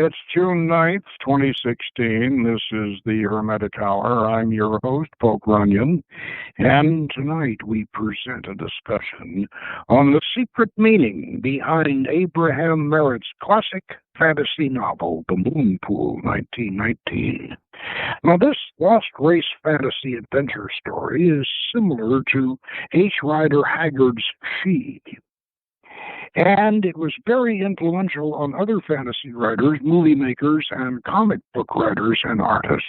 It's June 9th, 2016. This is the Hermetic Hour. I'm your host, Poke Runyon, and tonight we present a discussion on the secret meaning behind Abraham Merritt's classic fantasy novel, The Moon Pool, 1919. Now, this Lost Race fantasy adventure story is similar to Rider Haggard's She, and it was very influential on other fantasy writers, movie makers, and comic book writers and artists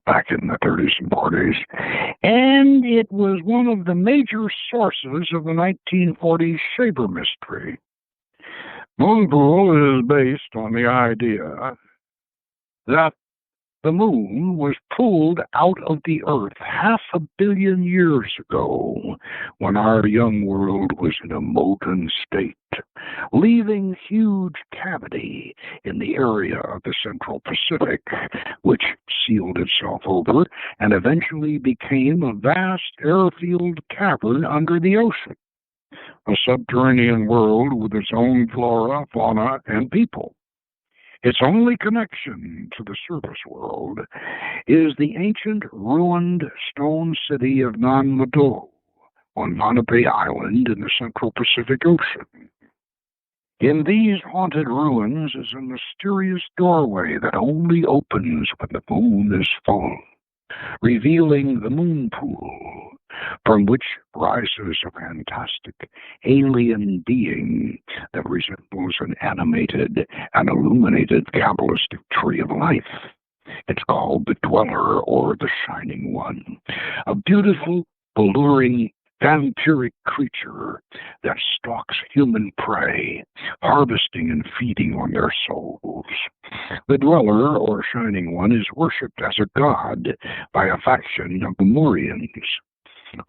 back in the 30s and 40s. And it was one of the major sources of the 1940s Shaver mystery. Moonpool is based on the idea that the moon was pulled out of the earth 500 million years ago when our young world was in a molten state, leaving huge cavity in the area of the Central Pacific, which sealed itself over and eventually became a vast airfield cavern under the ocean, a subterranean world with its own flora, fauna, and people. Its only connection to the surface world is the ancient ruined stone city of Nan Modal on Pohnpei Island in the Central Pacific Ocean. In these haunted ruins is a mysterious doorway that only opens when the moon is full, revealing the moon pool, from which rises a fantastic alien being that resembles an animated and illuminated kabbalistic tree of life. It's called the Dweller, or the Shining One, a beautiful, alluring, vampiric creature that stalks human prey, harvesting and feeding on their souls. The Dweller, or Shining One, is worshipped as a god by a faction of the Murians,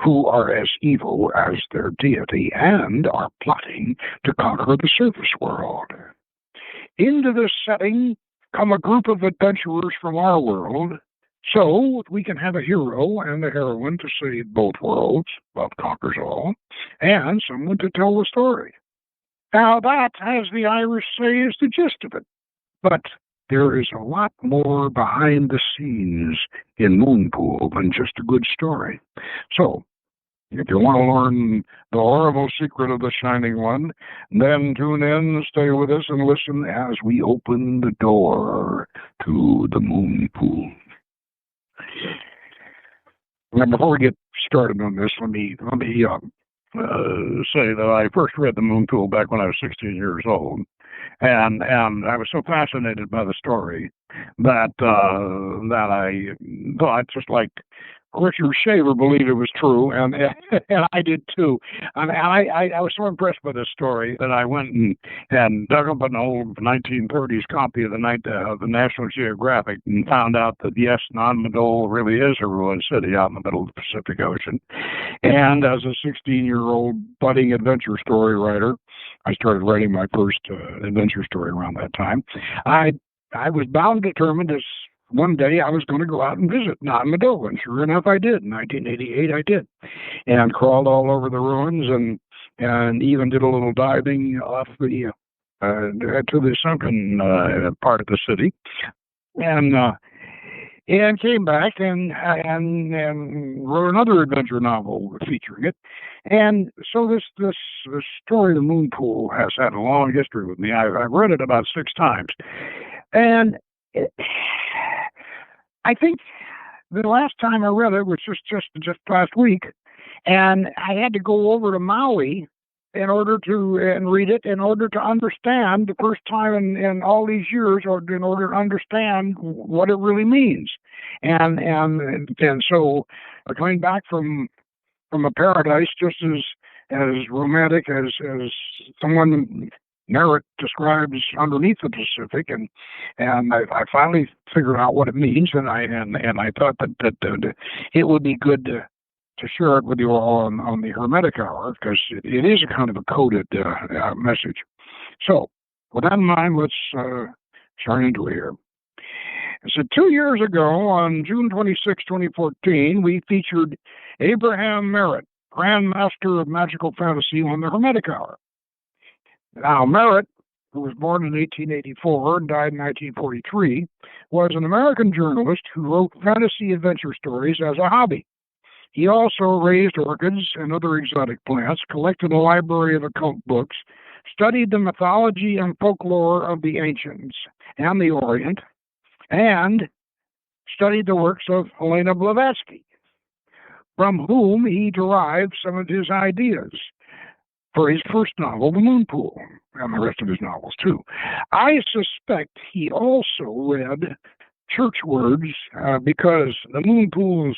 who are as evil as their deity and are plotting to conquer the surface world. Into this setting come a group of adventurers from our world, so we can have a hero and a heroine to save both worlds, love conquers all, and someone to tell the story. Now that, as the Irish say, is the gist of it. But there is a lot more behind the scenes in Moonpool than just a good story. So, if you want to learn the horrible secret of the Shining One, then tune in, stay with us, and listen as we open the door to the Moonpool. Now, before we get started on this, let me say that I first read The Moonpool back when I was 16 years old. And I was so fascinated by the story that I thought, just like Richard Shaver believed it was true, and I did too. And I was so impressed by this story that I went and dug up an old 1930s copy of the National Geographic and found out that, yes, Nan Modal really is a ruined city out in the middle of the Pacific Ocean. And as a 16-year-old budding adventure story writer, I started writing my first adventure story around that time. I was bound and determined as one day I was going to go out and visit Nan Modal, and sure enough I did. In 1988 I did, and crawled all over the ruins and even did a little diving off the to the sunken part of the city, and came back and wrote another adventure novel featuring it. And so this story, The Moonpool, has had a long history with me. I've read it about 6 times, and I think the last time I read it was just last week, and I had to go over to Maui in order to read it in order to understand the first time in all these years, or in order to understand what it really means. And so coming back from a paradise just as romantic as someone Merritt describes underneath the Pacific, and I finally figured out what it means, and I thought that it would be good to share it with you all on the Hermetic Hour, because it is a kind of a coded message. So, with that in mind, let's turn into it here. So 2 years ago, on June 26, 2014, we featured Abraham Merritt, Grand Master of Magical Fantasy, on the Hermetic Hour. Now, Merritt who was born in 1884 and died in 1943, was an American journalist who wrote fantasy adventure stories as a hobby. He also raised orchids and other exotic plants, collected a library of occult books, studied the mythology and folklore of the ancients and the Orient, and studied the works of Helena Blavatsky, from whom he derived some of his ideas for his first novel, The Moon Pool, and the rest of his novels, too. I suspect he also read church words because the Moon Pool's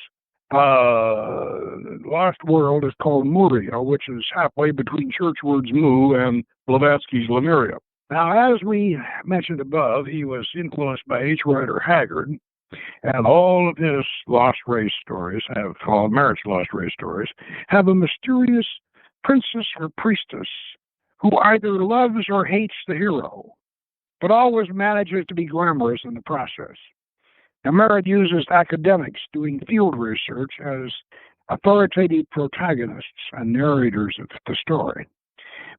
lost world is called Muria, which is halfway between Churchward's Mu and Blavatsky's Lemuria. Now, as we mentioned above, he was influenced by H. Rider Haggard, and all of his lost race stories all Merritt's lost race stories, have a mysterious princess or priestess who either loves or hates the hero, but always manages to be glamorous in the process. Now, Merritt uses academics doing field research as authoritative protagonists and narrators of the story.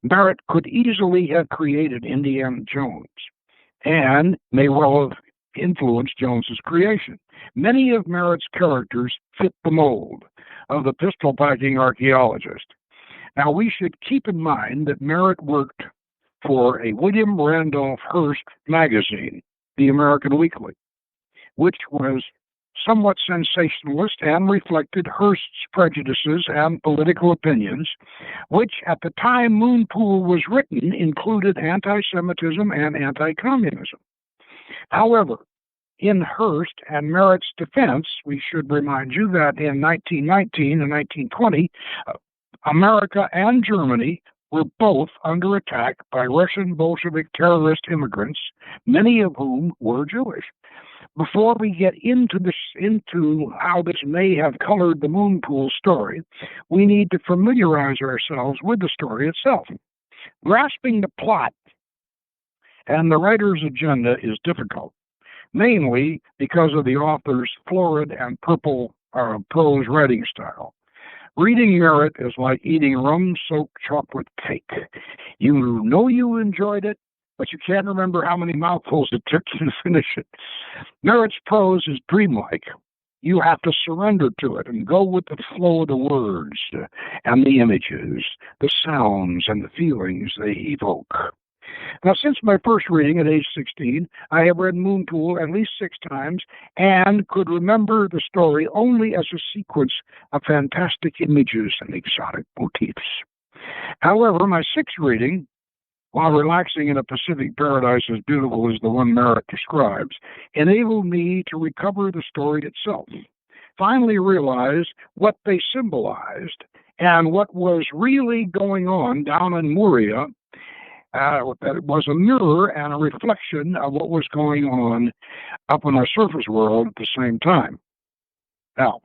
Merritt could easily have created Indiana Jones and may well have influenced Jones's creation. Many of Merritt's characters fit the mold of the pistol-packing archaeologist. Now, we should keep in mind that Merritt worked for a William Randolph Hearst magazine, The American Weekly, which was somewhat sensationalist and reflected Hearst's prejudices and political opinions, which at the time Moon Pool was written included anti-Semitism and anti-communism. However, in Hearst and Merritt's defense, we should remind you that in 1919 and 1920, America and Germany were both under attack by Russian Bolshevik terrorist immigrants, many of whom were Jewish. Before we get into how this may have colored the Moon Pool story, we need to familiarize ourselves with the story itself. Grasping the plot and the writer's agenda is difficult, mainly because of the author's florid and purple prose writing style. Reading Merritt is like eating rum-soaked chocolate cake. You know you enjoyed it, but you can't remember how many mouthfuls it took you to finish it. Merritt's prose is dreamlike. You have to surrender to it and go with the flow of the words and the images, the sounds and the feelings they evoke. Now, since my first reading at age 16, I have read Moon Pool at least 6 times and could remember the story only as a sequence of fantastic images and exotic motifs. However, my 6th reading, while relaxing in a Pacific paradise as beautiful as the one Merritt describes, enabled me to recover the story itself, finally realize what they symbolized and what was really going on down in Muria, that it was a mirror and a reflection of what was going on up in our surface world at the same time. Now,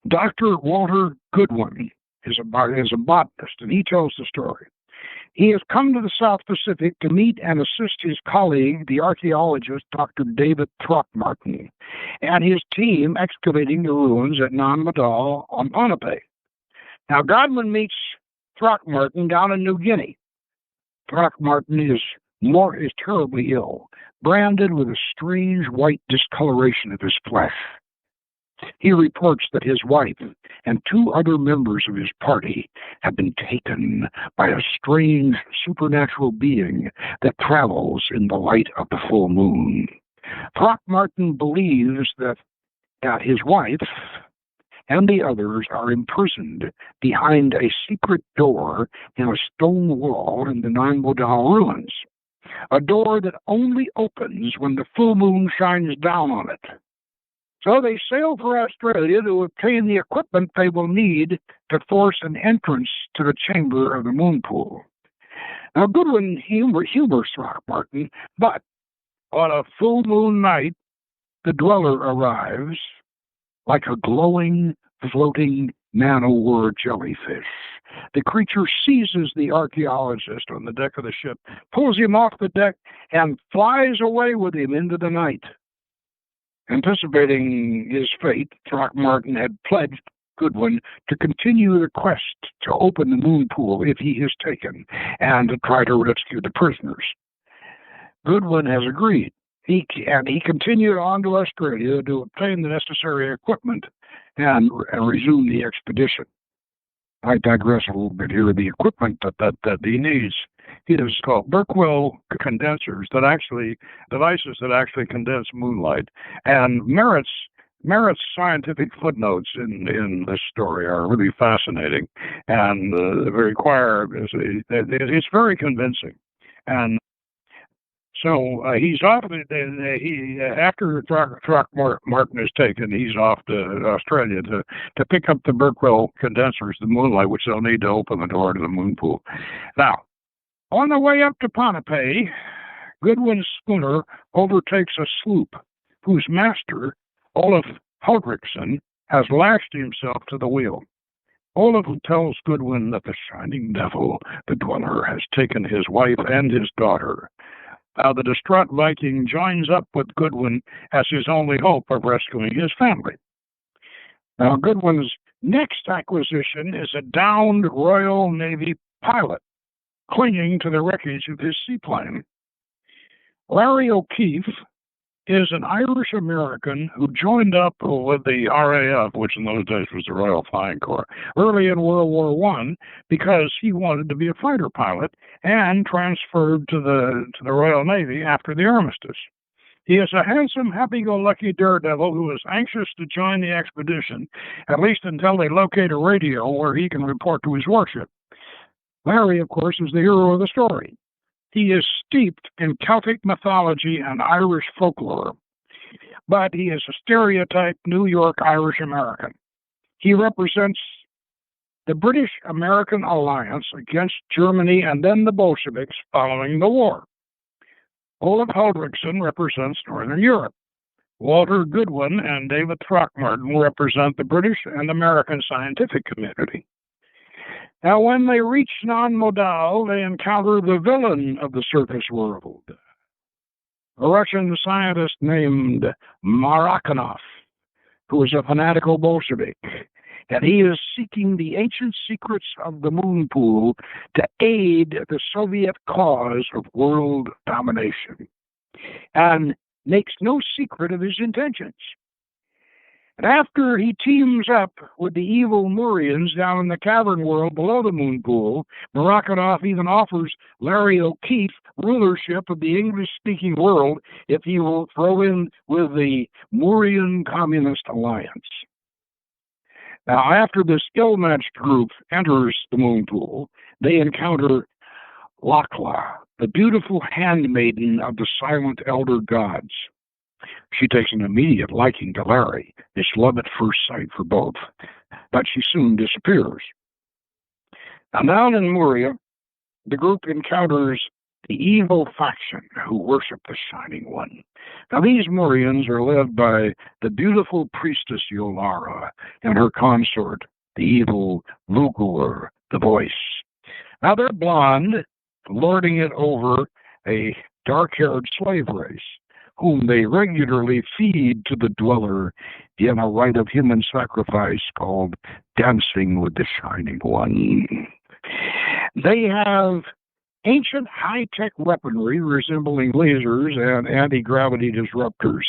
Dr. Walter Goodwin is a botanist, and he tells the story. He has come to the South Pacific to meet and assist his colleague, the archaeologist Dr. David Throckmorton, and his team excavating the ruins at Nan Modal on Pohnpei. Now, Godwin meets Throckmorton down in New Guinea. Throckmorton is terribly ill, branded with a strange white discoloration of his flesh. He reports that his wife and 2 other members of his party have been taken by a strange supernatural being that travels in the light of the full moon. Throckmorton believes that his wife and the others are imprisoned behind a secret door in a stone wall in the Nan Modal ruins, a door that only opens when the full moon shines down on it. So they sail for Australia to obtain the equipment they will need to force an entrance to the chamber of the Moon Pool. Now, Goodwin humors Throckmorton, but on a full moon night, the dweller arrives like a glowing, floating man-o'-war jellyfish. The creature seizes the archaeologist on the deck of the ship, pulls him off the deck, and flies away with him into the night. Anticipating his fate, Throckmorton had pledged Goodwin to continue the quest to open the Moon Pool if he is taken, and to try to rescue the prisoners. Goodwin has agreed. He continued on to Australia to obtain the necessary equipment and resume the expedition. I digress a little bit here. The equipment that he needs is called Berkwell condensers, devices that actually condense moonlight. And Merritt's scientific footnotes in this story are really fascinating, and it's very convincing. And so he's off. After Throckmorton is taken, he's off to Australia to pick up the Berkwell condensers, the moonlight, which they'll need to open the door to the moon pool. Now, on the way up to Pohnpei, Goodwin's schooner overtakes a sloop whose master, Olaf Haldrickson, has lashed himself to the wheel. Olaf tells Goodwin that the Shining Devil, the Dweller, has taken his wife and his daughter. Now, the distraught Viking joins up with Goodwin as his only hope of rescuing his family. Now, Goodwin's next acquisition is a downed Royal Navy pilot clinging to the wreckage of his seaplane. Larry O'Keefe is an Irish-American who joined up with the RAF, which in those days was the Royal Flying Corps, early in World War I because he wanted to be a fighter pilot and transferred to the Royal Navy after the armistice. He is a handsome, happy-go-lucky daredevil who is anxious to join the expedition, at least until they locate a radio where he can report to his warship. Larry, of course, is the hero of the story. He is steeped in Celtic mythology and Irish folklore, but he is a stereotyped New York Irish American. He represents the British-American alliance against Germany and then the Bolsheviks following the war. Olaf Haldrickson represents Northern Europe. Walter Goodwin and David Throckmorton represent the British and American scientific community. Now, when they reach Nan Modal, they encounter the villain of the surface world, a Russian scientist named Marakhanov, who is a fanatical Bolshevik, and he is seeking the ancient secrets of the moon pool to aid the Soviet cause of world domination, and makes no secret of his intentions. And after he teams up with the evil Murians down in the cavern world below the moon pool, Marakhanov even offers Larry O'Keefe rulership of the English-speaking world if he will throw in with the Murian Communist Alliance. Now, after this ill-matched group enters the moon pool, they encounter Lakla, the beautiful handmaiden of the silent elder gods. She takes an immediate liking to Larry. It's love at first sight for both, but she soon disappears. Now, down in Muria, the group encounters the evil faction who worship the Shining One. Now, these Murians are led by the beautiful priestess Yolara and her consort, the evil Lugur, the Voice. Now, they're blonde, lording it over a dark-haired slave race, whom they regularly feed to the Dweller in a rite of human sacrifice called Dancing with the Shining One. They have ancient high-tech weaponry resembling lasers and anti-gravity disruptors.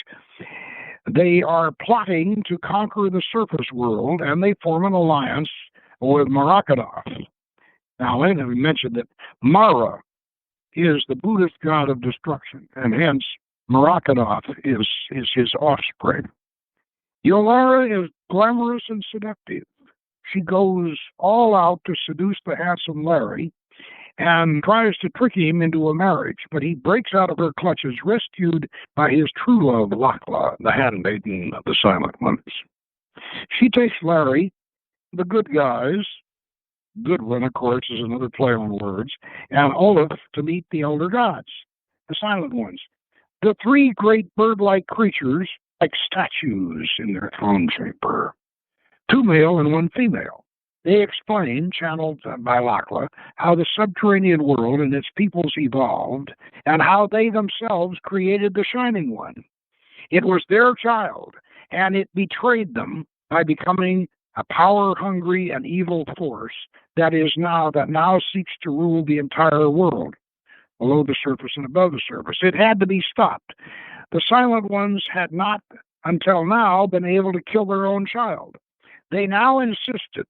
They are plotting to conquer the surface world, and they form an alliance with Marakhanov. Now, let me mention that Mara is the Buddhist god of destruction, and hence Marakhanov is his offspring. Yolara is glamorous and seductive. She goes all out to seduce the handsome Larry and tries to trick him into a marriage, but he breaks out of her clutches, rescued by his true love, Lakla, the handmaiden of the Silent Ones. She takes Larry, the good guys, Goodwin, of course, is another play on words, and Olaf to meet the elder gods, the Silent Ones. The three great bird-like creatures, like statues in their throne chamber, 2 male and 1 female. They explain, channeled by Lakla, how the subterranean world and its peoples evolved, and how they themselves created the Shining One. It was their child, and it betrayed them by becoming a power-hungry and evil force that now seeks to rule the entire world. below the surface and above the surface. It had to be stopped. The Silent Ones had not, until now, been able to kill their own child. They now insisted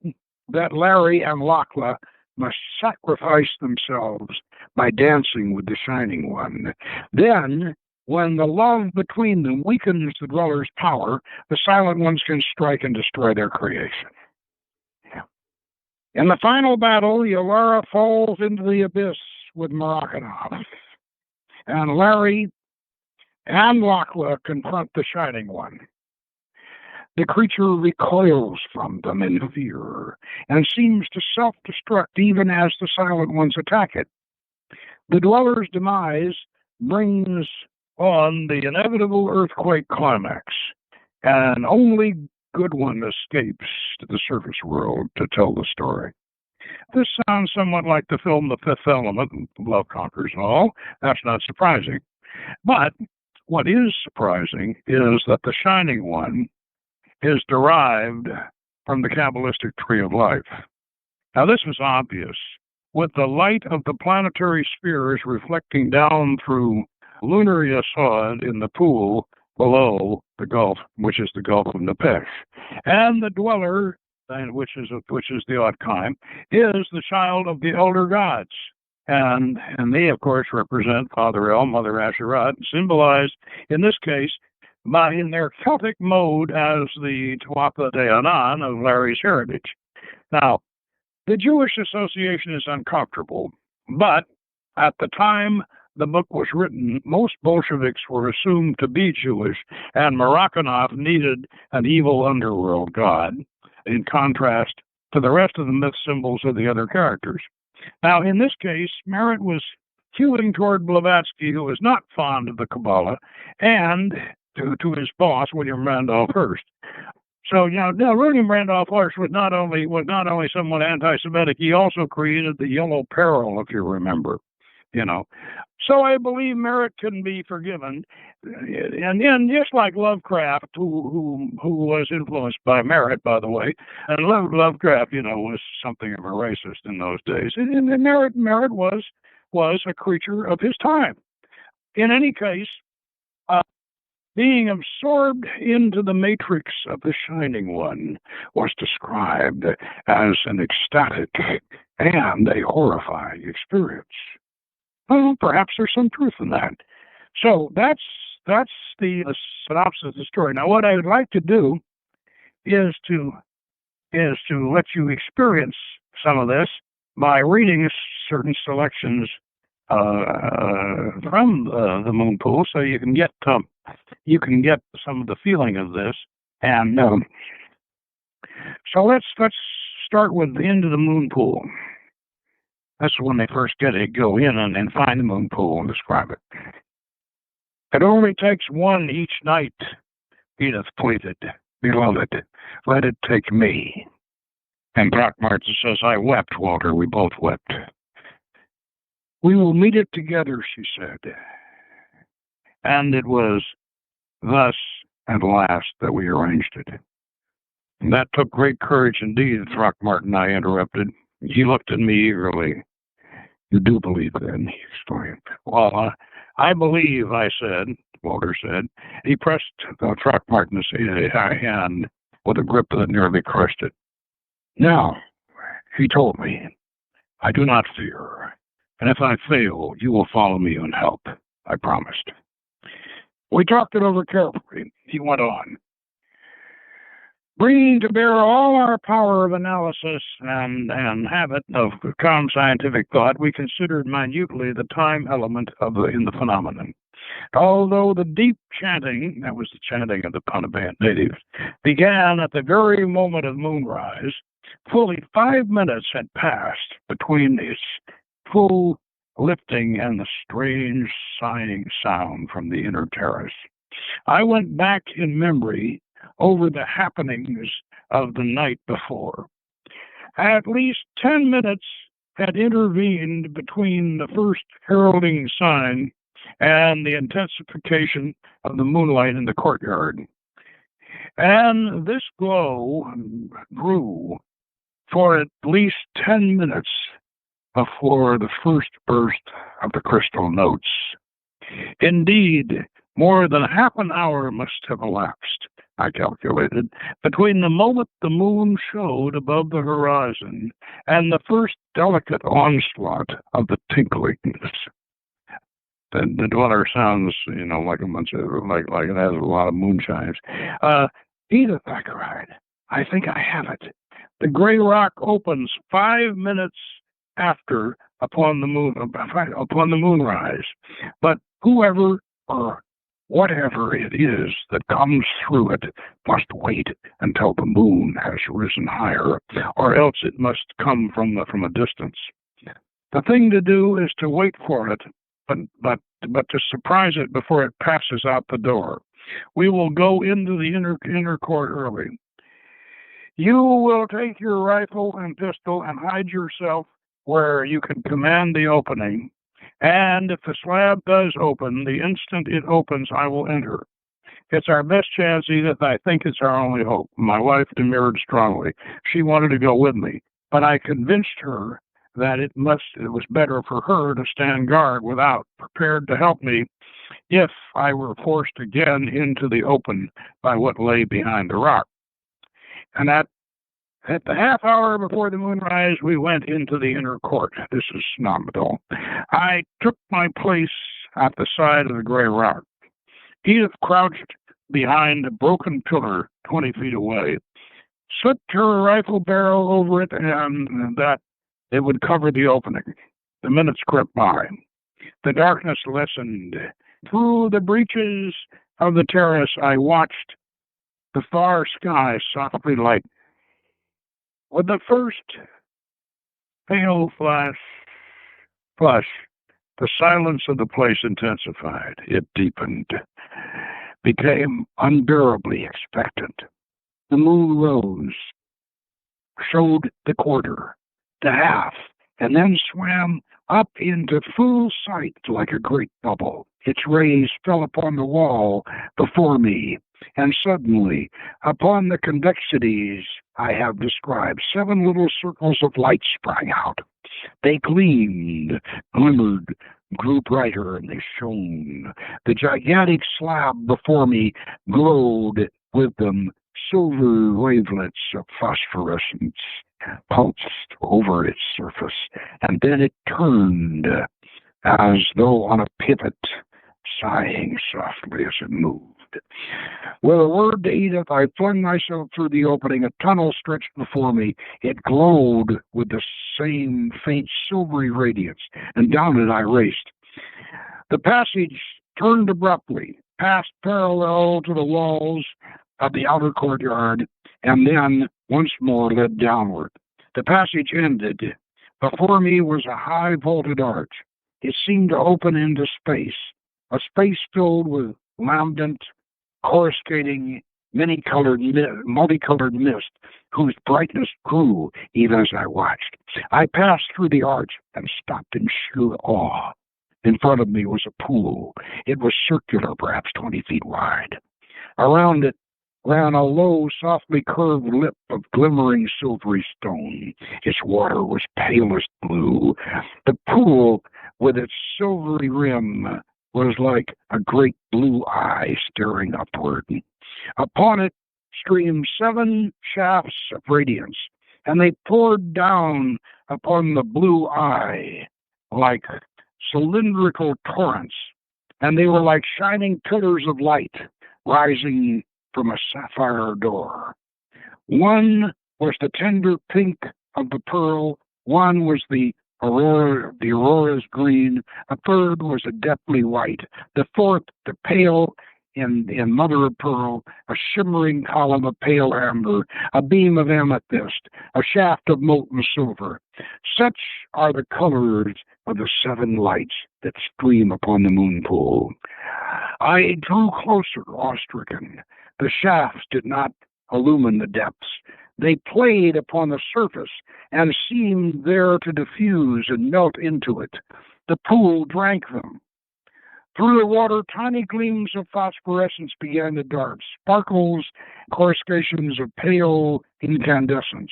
that Larry and Lachlan must sacrifice themselves by dancing with the Shining One. Then, when the love between them weakens the Dweller's power, the Silent Ones can strike and destroy their creation. In the final battle, Yalara falls into the abyss with Marakanov, and Larry and Lachlan confront the Shining One. The creature recoils from them in fear and seems to self-destruct even as the Silent Ones attack it. The Dweller's demise brings on the inevitable earthquake climax, and only Good One escapes to the surface world to tell the story. This sounds somewhat like the film The Fifth Element, Love Conquers All. That's not surprising. But what is surprising is that the Shining One is derived from the Kabbalistic tree of life. Now, this was obvious. With the light of the planetary spheres reflecting down through lunar Yesod in the pool below the Gulf, which is the Gulf of Nepesh, and the Dweller, which is the Otkaim, is the child of the elder gods, and they of course represent Father El, Mother Asherat, symbolized in this case in their Celtic mode as the Tuatha De Danann of Larry's heritage. Now, the Jewish association is uncomfortable, but at the time the book was written, most Bolsheviks were assumed to be Jewish, and Marakanov needed an evil underworld god, in contrast to the rest of the myth symbols of the other characters. Now, in this case, Merritt was hewing toward Blavatsky, who was not fond of the Kabbalah, and to his boss, William Randolph Hearst. So, William Randolph Hearst was not only somewhat anti-Semitic, he also created the Yellow Peril, if you remember. So I believe Merritt can be forgiven, and just like Lovecraft, who was influenced by Merritt, by the way, and Lovecraft, was something of a racist in those days, and Merritt was a creature of his time. In any case, being absorbed into the matrix of the Shining One was described as an ecstatic and a horrifying experience. Well, perhaps there's some truth in that. So that's the synopsis of the story. Now, what I would like to do is to let you experience some of this by reading certain selections from the Moon Pool, so you can get some of the feeling of this. And so let's start with the end of the Moon Pool. That's when they first go in and find the Moon Pool and describe it. It only takes one each night, Edith pleaded. Beloved, let it take me. And Throckmorton says, I wept, Walter. We both wept. We will meet it together, she said. And it was thus at last that we arranged it. And that took great courage indeed, Throckmorton, I interrupted. He looked at me eagerly. You do believe then, he exclaimed. Well, I believe, I said, Walter said. He pressed Throckmorton's hand with a grip that nearly crushed it. Now, he told me, I do not fear, and if I fail, you will follow me and help, I promised. We talked it over carefully. He went on. Bringing to bear all our power of analysis and habit of calm scientific thought, we considered minutely the time element in the phenomenon. Although the deep chanting, that was the chanting of the Pohnpei natives, began at the very moment of moonrise, fully 5 minutes had passed between its full lifting and the strange sighing sound from the inner terrace. I went back in memory over the happenings of the night before. At least 10 minutes had intervened between the first heralding sign and the intensification of the moonlight in the courtyard. And this glow grew for at least 10 minutes before the first burst of the crystal notes. Indeed, more than half an hour must have elapsed, I calculated, between the moment the moon showed above the horizon and the first delicate onslaught of the tinklings. The dweller sounds, like a bunch of, like it has a lot of moonshines. Edith, I cried, I think I have it. The gray rock opens 5 minutes after upon the moonrise, but whoever or whatever it is that comes through it must wait until the moon has risen higher, or else it must come from a distance. The thing to do is to wait for it, but to surprise it before it passes out the door. We will go into the inner court early. You will take your rifle and pistol and hide yourself where you can command the opening. And if the slab does open, the instant it opens, I will enter. It's our best chance, Edith. I think it's our only hope. My wife demurred strongly. She wanted to go with me, but I convinced her that it was better for her to stand guard without, prepared to help me if I were forced again into the open by what lay behind the rock. And at the half hour before the moonrise, we went into the inner court. This is Nan Modal. I took my place at the side of the gray rock. Edith crouched behind a broken pillar 20 feet away, slipped her rifle barrel over it, and that it would cover the opening. The minutes crept by. The darkness lessened. Through the breaches of the terrace, I watched the far sky softly light. With the first pale flush, the silence of the place intensified. It deepened, became unbearably expectant. The moon rose, showed the quarter, the half, and then swam up into full sight like a great bubble. Its rays fell upon the wall before me, and suddenly, upon the convexities I have described, 7 little circles of light sprang out. They gleamed, glimmered, grew brighter, and they shone. The gigantic slab before me glowed with them. Silver wavelets of phosphorescence pulsed over its surface, and then it turned as though on a pivot, sighing softly as it moved. With a word to Edith, I flung myself through the opening. A tunnel stretched before me. It glowed with the same faint silvery radiance, and down it I raced. The passage turned abruptly, passed parallel to the walls of the outer courtyard, and then once more led downward. The passage ended. Before me was a high vaulted arch. It seemed to open into space, a space filled with lambent, coruscating, multicolored mist, whose brightness grew even as I watched. I passed through the arch and stopped in sheer awe. In front of me was a pool. It was circular, perhaps 20 feet wide. Around it ran a low, softly curved lip of glimmering silvery stone. Its water was palest blue. The pool, with its silvery rim, was like a great blue eye staring upward. Upon it streamed 7 shafts of radiance, and they poured down upon the blue eye like cylindrical torrents, and they were like shining pillars of light rising from a sapphire door. One was the tender pink of the pearl, one was the aurora's green, a third was a deathly white, the fourth the pale in mother of pearl, a shimmering column of pale amber, a beam of amethyst, a shaft of molten silver. Such are the colors of the 7 lights that stream upon the moon pool. I drew closer, awe-stricken. The shafts did not illumine the depths. They played upon the surface and seemed there to diffuse and melt into it. The pool drank them. Through the water, tiny gleams of phosphorescence began to dart, sparkles, coruscations of pale incandescence.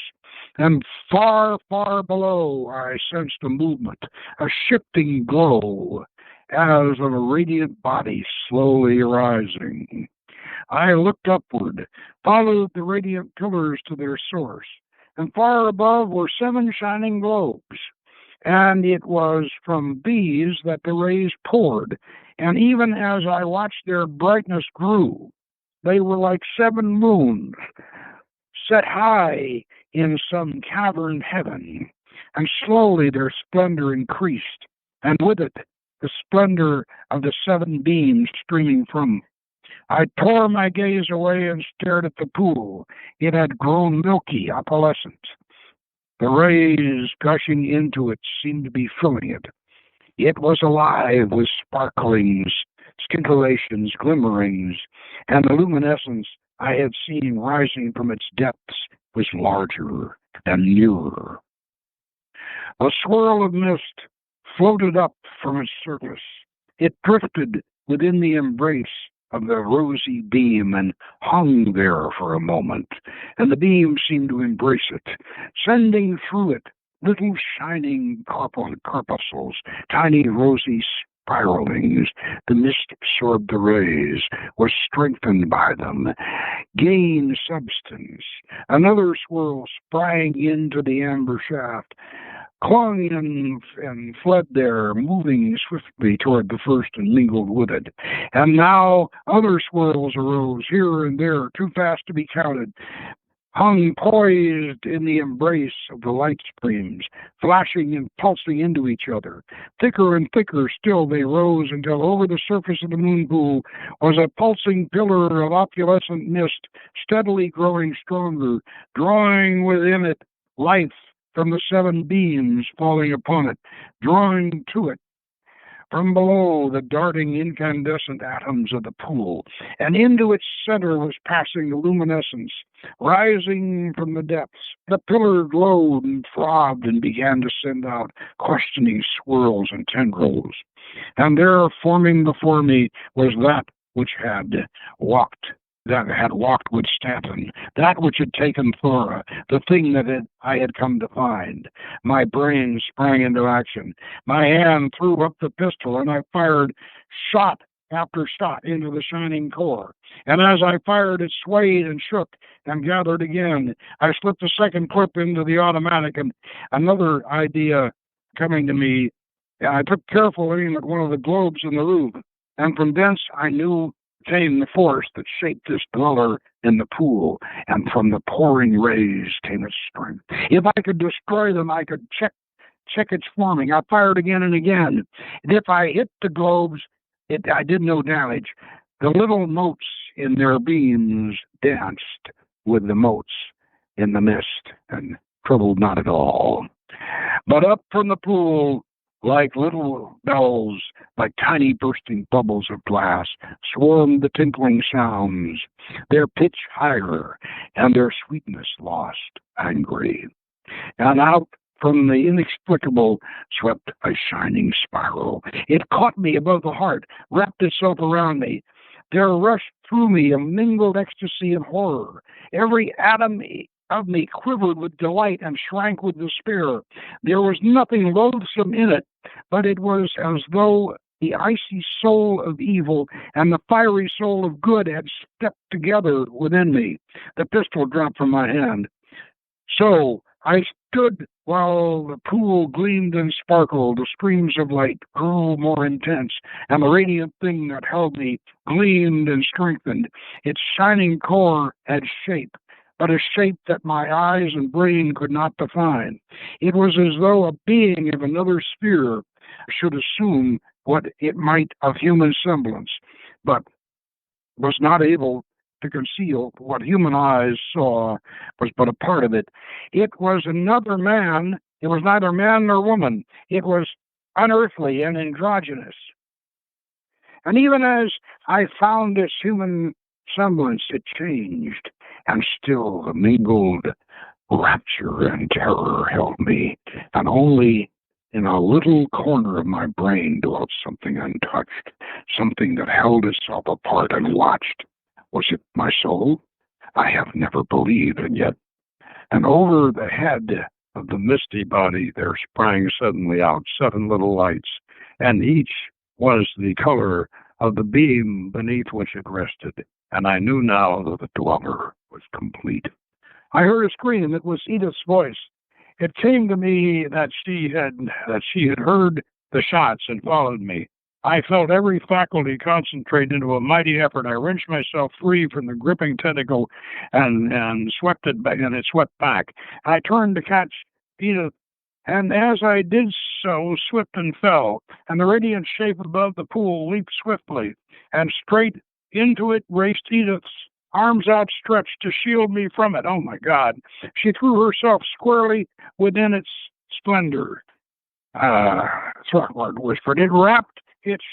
And far, far below, I sensed a movement, a shifting glow, as of a radiant body slowly rising. I looked upward, followed the radiant pillars to their source, and far above were 7 shining globes. And it was from these that the rays poured, and even as I watched their brightness grew, they were like 7 moons, set high in some cavern heaven, and slowly their splendor increased, and with it the splendor of the 7 beams streaming from. I tore my gaze away and stared at the pool. It had grown milky, opalescent. The rays gushing into it seemed to be filling it. It was alive with sparklings, scintillations, glimmerings, and the luminescence I had seen rising from its depths was larger and nearer. A swirl of mist floated up from its surface. It drifted within the embrace of the rosy beam and hung there for a moment, and the beam seemed to embrace it, sending through it little shining corpuscles, tiny rosy spiralings. The mist absorbed the rays, was strengthened by them, gained substance. Another swirl sprang into the amber shaft, clung and fled there, moving swiftly toward the first and mingled with it. And now other swirls arose here and there, too fast to be counted, hung poised in the embrace of the light streams, flashing and pulsing into each other. Thicker and thicker still they rose until over the surface of the moon pool was a pulsing pillar of opalescent mist, steadily growing stronger, drawing within it life from the 7 beams falling upon it, drawing to it from below the darting incandescent atoms of the pool, and into its center was passing the luminescence, rising from the depths. The pillar glowed and throbbed and began to send out questioning swirls and tendrils. And there, forming before me, was that which had walked with Stanton, that which had taken Flora, the thing that I had come to find. My brain sprang into action. My hand threw up the pistol, and I fired shot after shot into the shining core. And as I fired, it swayed and shook and gathered again. I slipped a second clip into the automatic, and another idea coming to me, I took careful aim at one of the globes in the roof, and from thence I knew came the force that shaped this dweller in the pool, and from the pouring rays came its strength. If I could destroy them, I could check its forming. I fired again and again, and if I hit the globes, I did no damage. The little motes in their beams danced with the motes in the mist, and troubled not at all. But up from the pool, like little bells, like tiny bursting bubbles of glass, swarmed the tinkling sounds, their pitch higher, and their sweetness lost, angry. And out from the inexplicable swept a shining spiral. It caught me above the heart, wrapped itself around me. There rushed through me a mingled ecstasy and horror. Every atom of me quivered with delight and shrank with despair. There was nothing loathsome in it, but it was as though the icy soul of evil and the fiery soul of good had stepped together within me. The pistol dropped from my hand. So I stood while the pool gleamed and sparkled. The streams of light grew more intense, and the radiant thing that held me gleamed and strengthened. Its shining core had shape, but a shape that my eyes and brain could not define. It was as though a being of another sphere should assume what it might of human semblance, but was not able to conceal what human eyes saw was but a part of it. It was another man. It was neither man nor woman. It was unearthly and androgynous. And even as I found its human semblance, it changed, and still the mingled rapture and terror held me, and only In a little corner of my brain dwelt something untouched, something that held itself apart and watched. Was it my soul? I have never believed, and yet, and over the head of the misty body there sprang suddenly out 7 little lights, and each was the color of the beam beneath which it rested, and I knew now that the dweller was complete. I heard a scream. It was Edith's voice. It came to me that she had heard the shots and followed me. I felt every faculty concentrate into a mighty effort. I wrenched myself free from the gripping tentacle and swept it back, and it swept back. I turned to catch Edith, and as I did so, slipped and fell, and the radiant shape above the pool leaped swiftly, and straight into it raced Edith's arms outstretched to shield me from it. Oh, my God. She threw herself squarely within its splendor. Throckmorton whispered. It wrapped its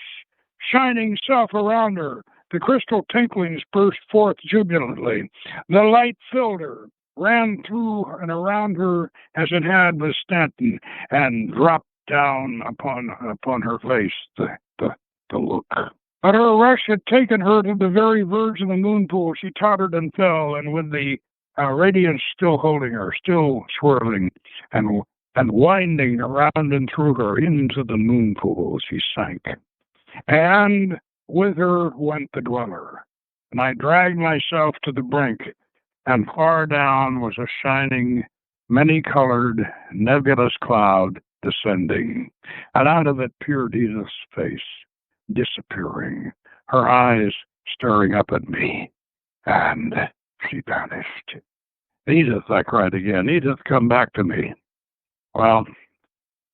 shining self around her. The crystal tinklings burst forth jubilantly. The light filled her, ran through and around her as it had with Stanton, and dropped down upon her face, the look. But her rush had taken her to the very verge of the moon pool. She tottered and fell, and with the radiance still holding her, still swirling and winding around and through her into the moon pool, she sank. And with her went the dweller. And I dragged myself to the brink, and far down was a shining, many-colored, nebulous cloud descending, and out of it peered Edith's face, disappearing, her eyes staring up at me, and she vanished. Edith, I cried again. Edith, come back to me. Well,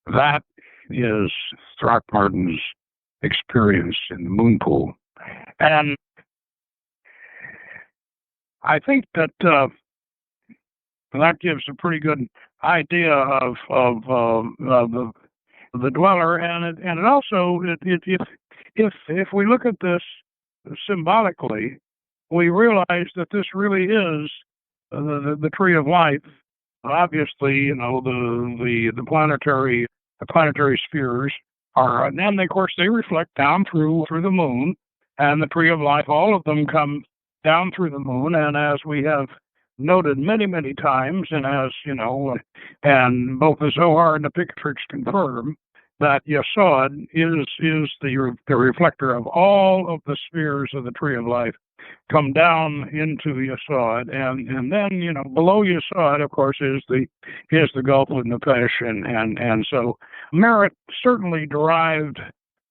that is Throckmorton's experience in the moon pool. And I think that that gives a pretty good idea of the dweller, and it also, if we look at this symbolically, we realize that this really is the tree of life. Obviously, you know, the planetary spheres are, and then of course they reflect down through the moon, and the tree of life, all of them come down through the moon, and as we have noted many times, and as you know, and both the Zohar and the Pictrix confirm that Yesod is the reflector of all of the spheres of the tree of life come down into Yesod, and then, you know, below Yesod, of course, is the Gulf of Nefesh, and so Merritt certainly derived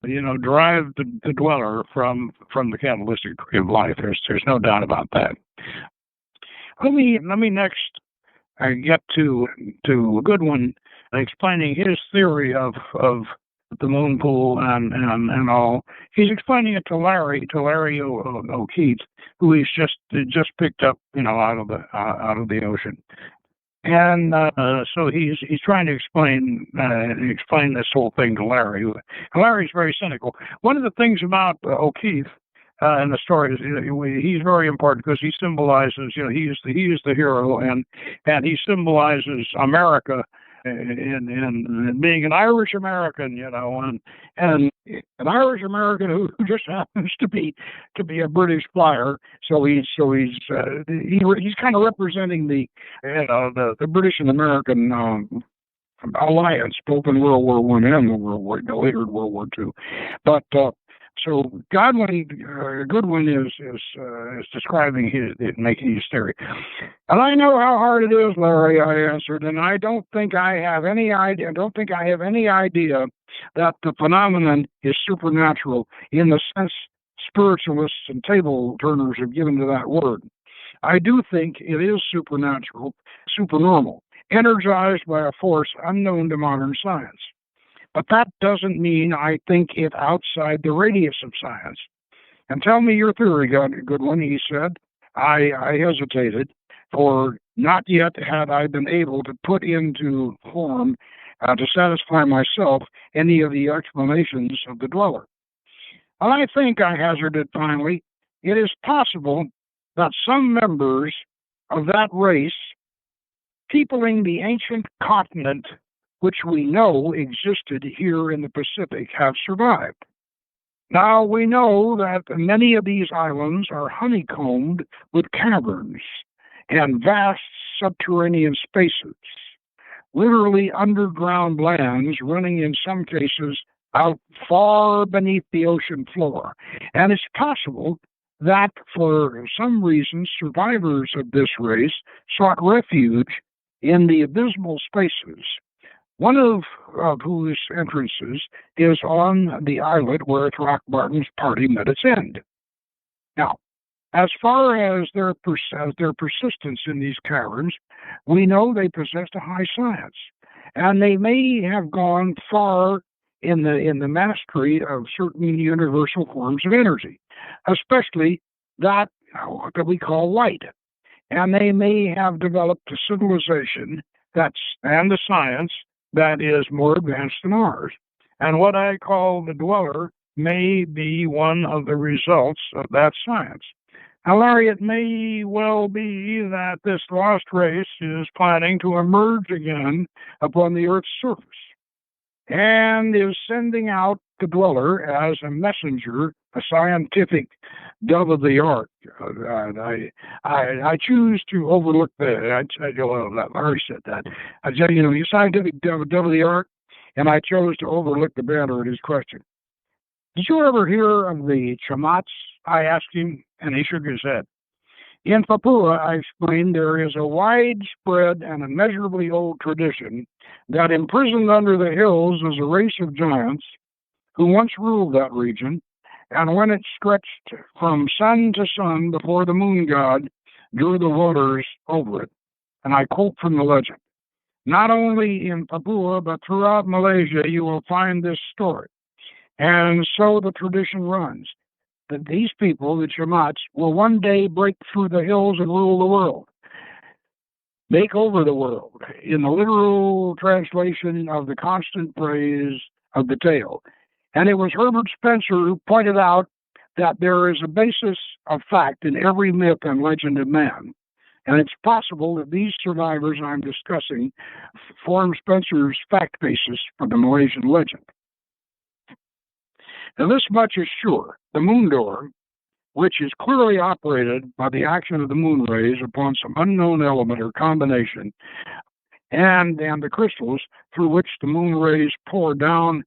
the dweller from the Kabbalistic tree of life. There's no doubt about that. Let me next get to Goodwin explaining his theory of the moon pool and all. He's explaining it to Larry O'Keefe, who he's just picked up, you know, out of the ocean. And so he's trying to explain this whole thing to Larry. Larry's very cynical. One of the things about O'Keefe in the story is, he's very important because he symbolizes, you know, he is the hero, and he symbolizes America in being an Irish American, you know, and an Irish American who just happens to be a British flyer. So he's kind of representing the British and American alliance, both in World War I and the later World War II. But so Goodwin is describing making his theory. And I know how hard it is, Larry, I answered, and I don't think I have any idea that the phenomenon is supernatural in the sense spiritualists and table turners have given to that word. I do think it is supernatural, supernormal, energized by a force unknown to modern science. But that doesn't mean I think it outside the radius of science. And tell me your theory, Goodwin, he said. I hesitated, for not yet had I been able to put into form to satisfy myself any of the explanations of the dweller. And I think, I hazarded finally, it is possible that some members of that race peopling the ancient continent which we know existed here in the Pacific, have survived. Now, we know that many of these islands are honeycombed with caverns and vast subterranean spaces, literally underground lands running in some cases out far beneath the ocean floor. And it's possible that for some reason survivors of this race sought refuge in the abysmal spaces, one of whose entrances is on the islet where Throckmorton's party met its end. Now, as far as their persistence in these caverns, we know they possessed a high science, and they may have gone far in the mastery of certain universal forms of energy, especially that we call light. And they may have developed a civilization and a science that is more advanced than ours. And what I call the dweller may be one of the results of that science. Now, Larry, it may well be that this lost race is planning to emerge again upon the Earth's surface and is sending out the dweller as a messenger, a scientific dove of the ark. I choose to overlook Larry said that. I said, you scientific dove of the ark, and I chose to overlook the banter at his question. Did you ever hear of the Chamats? I asked him, and he shook his head. In Papua, I explained, there is a widespread and immeasurably old tradition that imprisoned under the hills is a race of giants who once ruled that region, and when it stretched from sun to sun before the moon god drew the waters over it. And I quote from the legend. Not only in Papua, but throughout Malaysia, you will find this story. And so the tradition runs, that these people, the Chamats, will one day break through the hills and rule the world, make over the world, in the literal translation of the constant phrase of the tale. And it was Herbert Spencer who pointed out that there is a basis of fact in every myth and legend of man. And it's possible that these survivors I'm discussing form Spencer's fact basis for the Malaysian legend. Now, this much is sure. The moon door, which is clearly operated by the action of the moon rays upon some unknown element or combination, and the crystals through which the moon rays pour down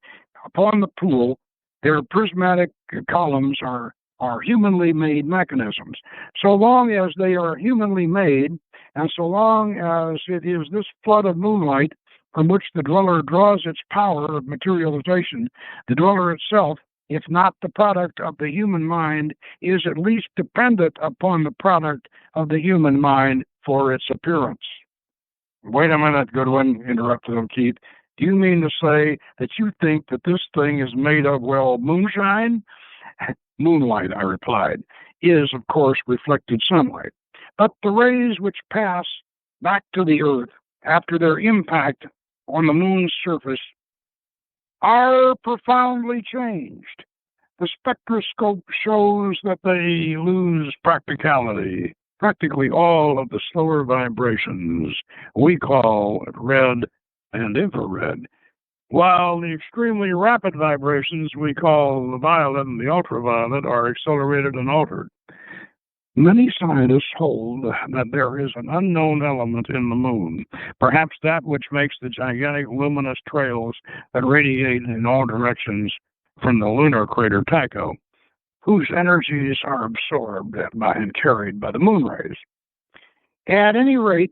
upon the pool, their prismatic columns are humanly made mechanisms. So long as they are humanly made, and so long as it is this flood of moonlight from which the dweller draws its power of materialization, the dweller itself, if not the product of the human mind, is at least dependent upon the product of the human mind for its appearance. Wait a minute, Goodwin, interrupted him Keith. Do you mean to say that you think that this thing is made of, well, moonshine? Moonlight, I replied, is, of course, reflected sunlight. But the rays which pass back to the Earth after their impact on the moon's surface are profoundly changed. The spectroscope shows that they lose practicality. Practically all of the slower vibrations we call red and infrared, while the extremely rapid vibrations we call the violet and the ultraviolet are accelerated and altered. Many scientists hold that there is an unknown element in the moon, perhaps that which makes the gigantic luminous trails that radiate in all directions from the lunar crater Tycho, whose energies are absorbed and carried by the moon rays. At any rate,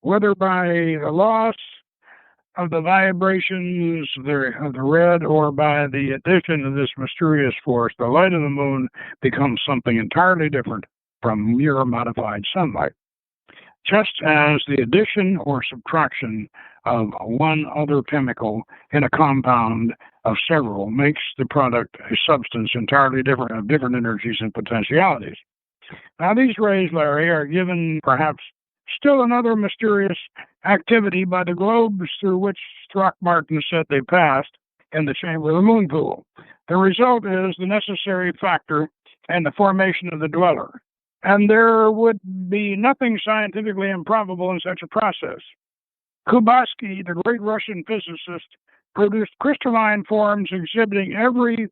whether by the loss of the vibrations of the red or by the addition of this mysterious force, the light of the moon becomes something entirely different from mere modified sunlight. Just as the addition or subtraction of one other chemical in a compound of several makes the product a substance entirely different, of different energies and potentialities. Now, these rays, Larry, are given perhaps still another mysterious activity by the globes through which Throckmorton said they passed in the chamber of the moon pool. The result is the necessary factor in the formation of the dweller. And there would be nothing scientifically improbable in such a process. Kubatsky, the great Russian physicist, produced crystalline forms exhibiting every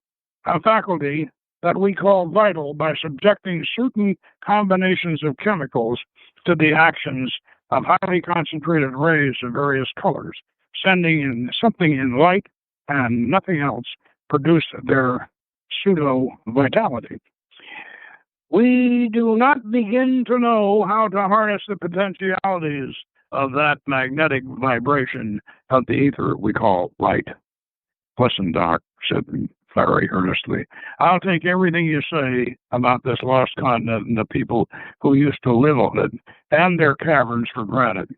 faculty that we call vital by subjecting certain combinations of chemicals to the actions of highly concentrated rays of various colors, sending in something in light and nothing else produce their pseudo-vitality. We do not begin to know how to harness the potentialities of that magnetic vibration of the ether we call light. Listen, Doc, said very earnestly, I'll take everything you say about this lost continent and the people who used to live on it and their caverns for granted.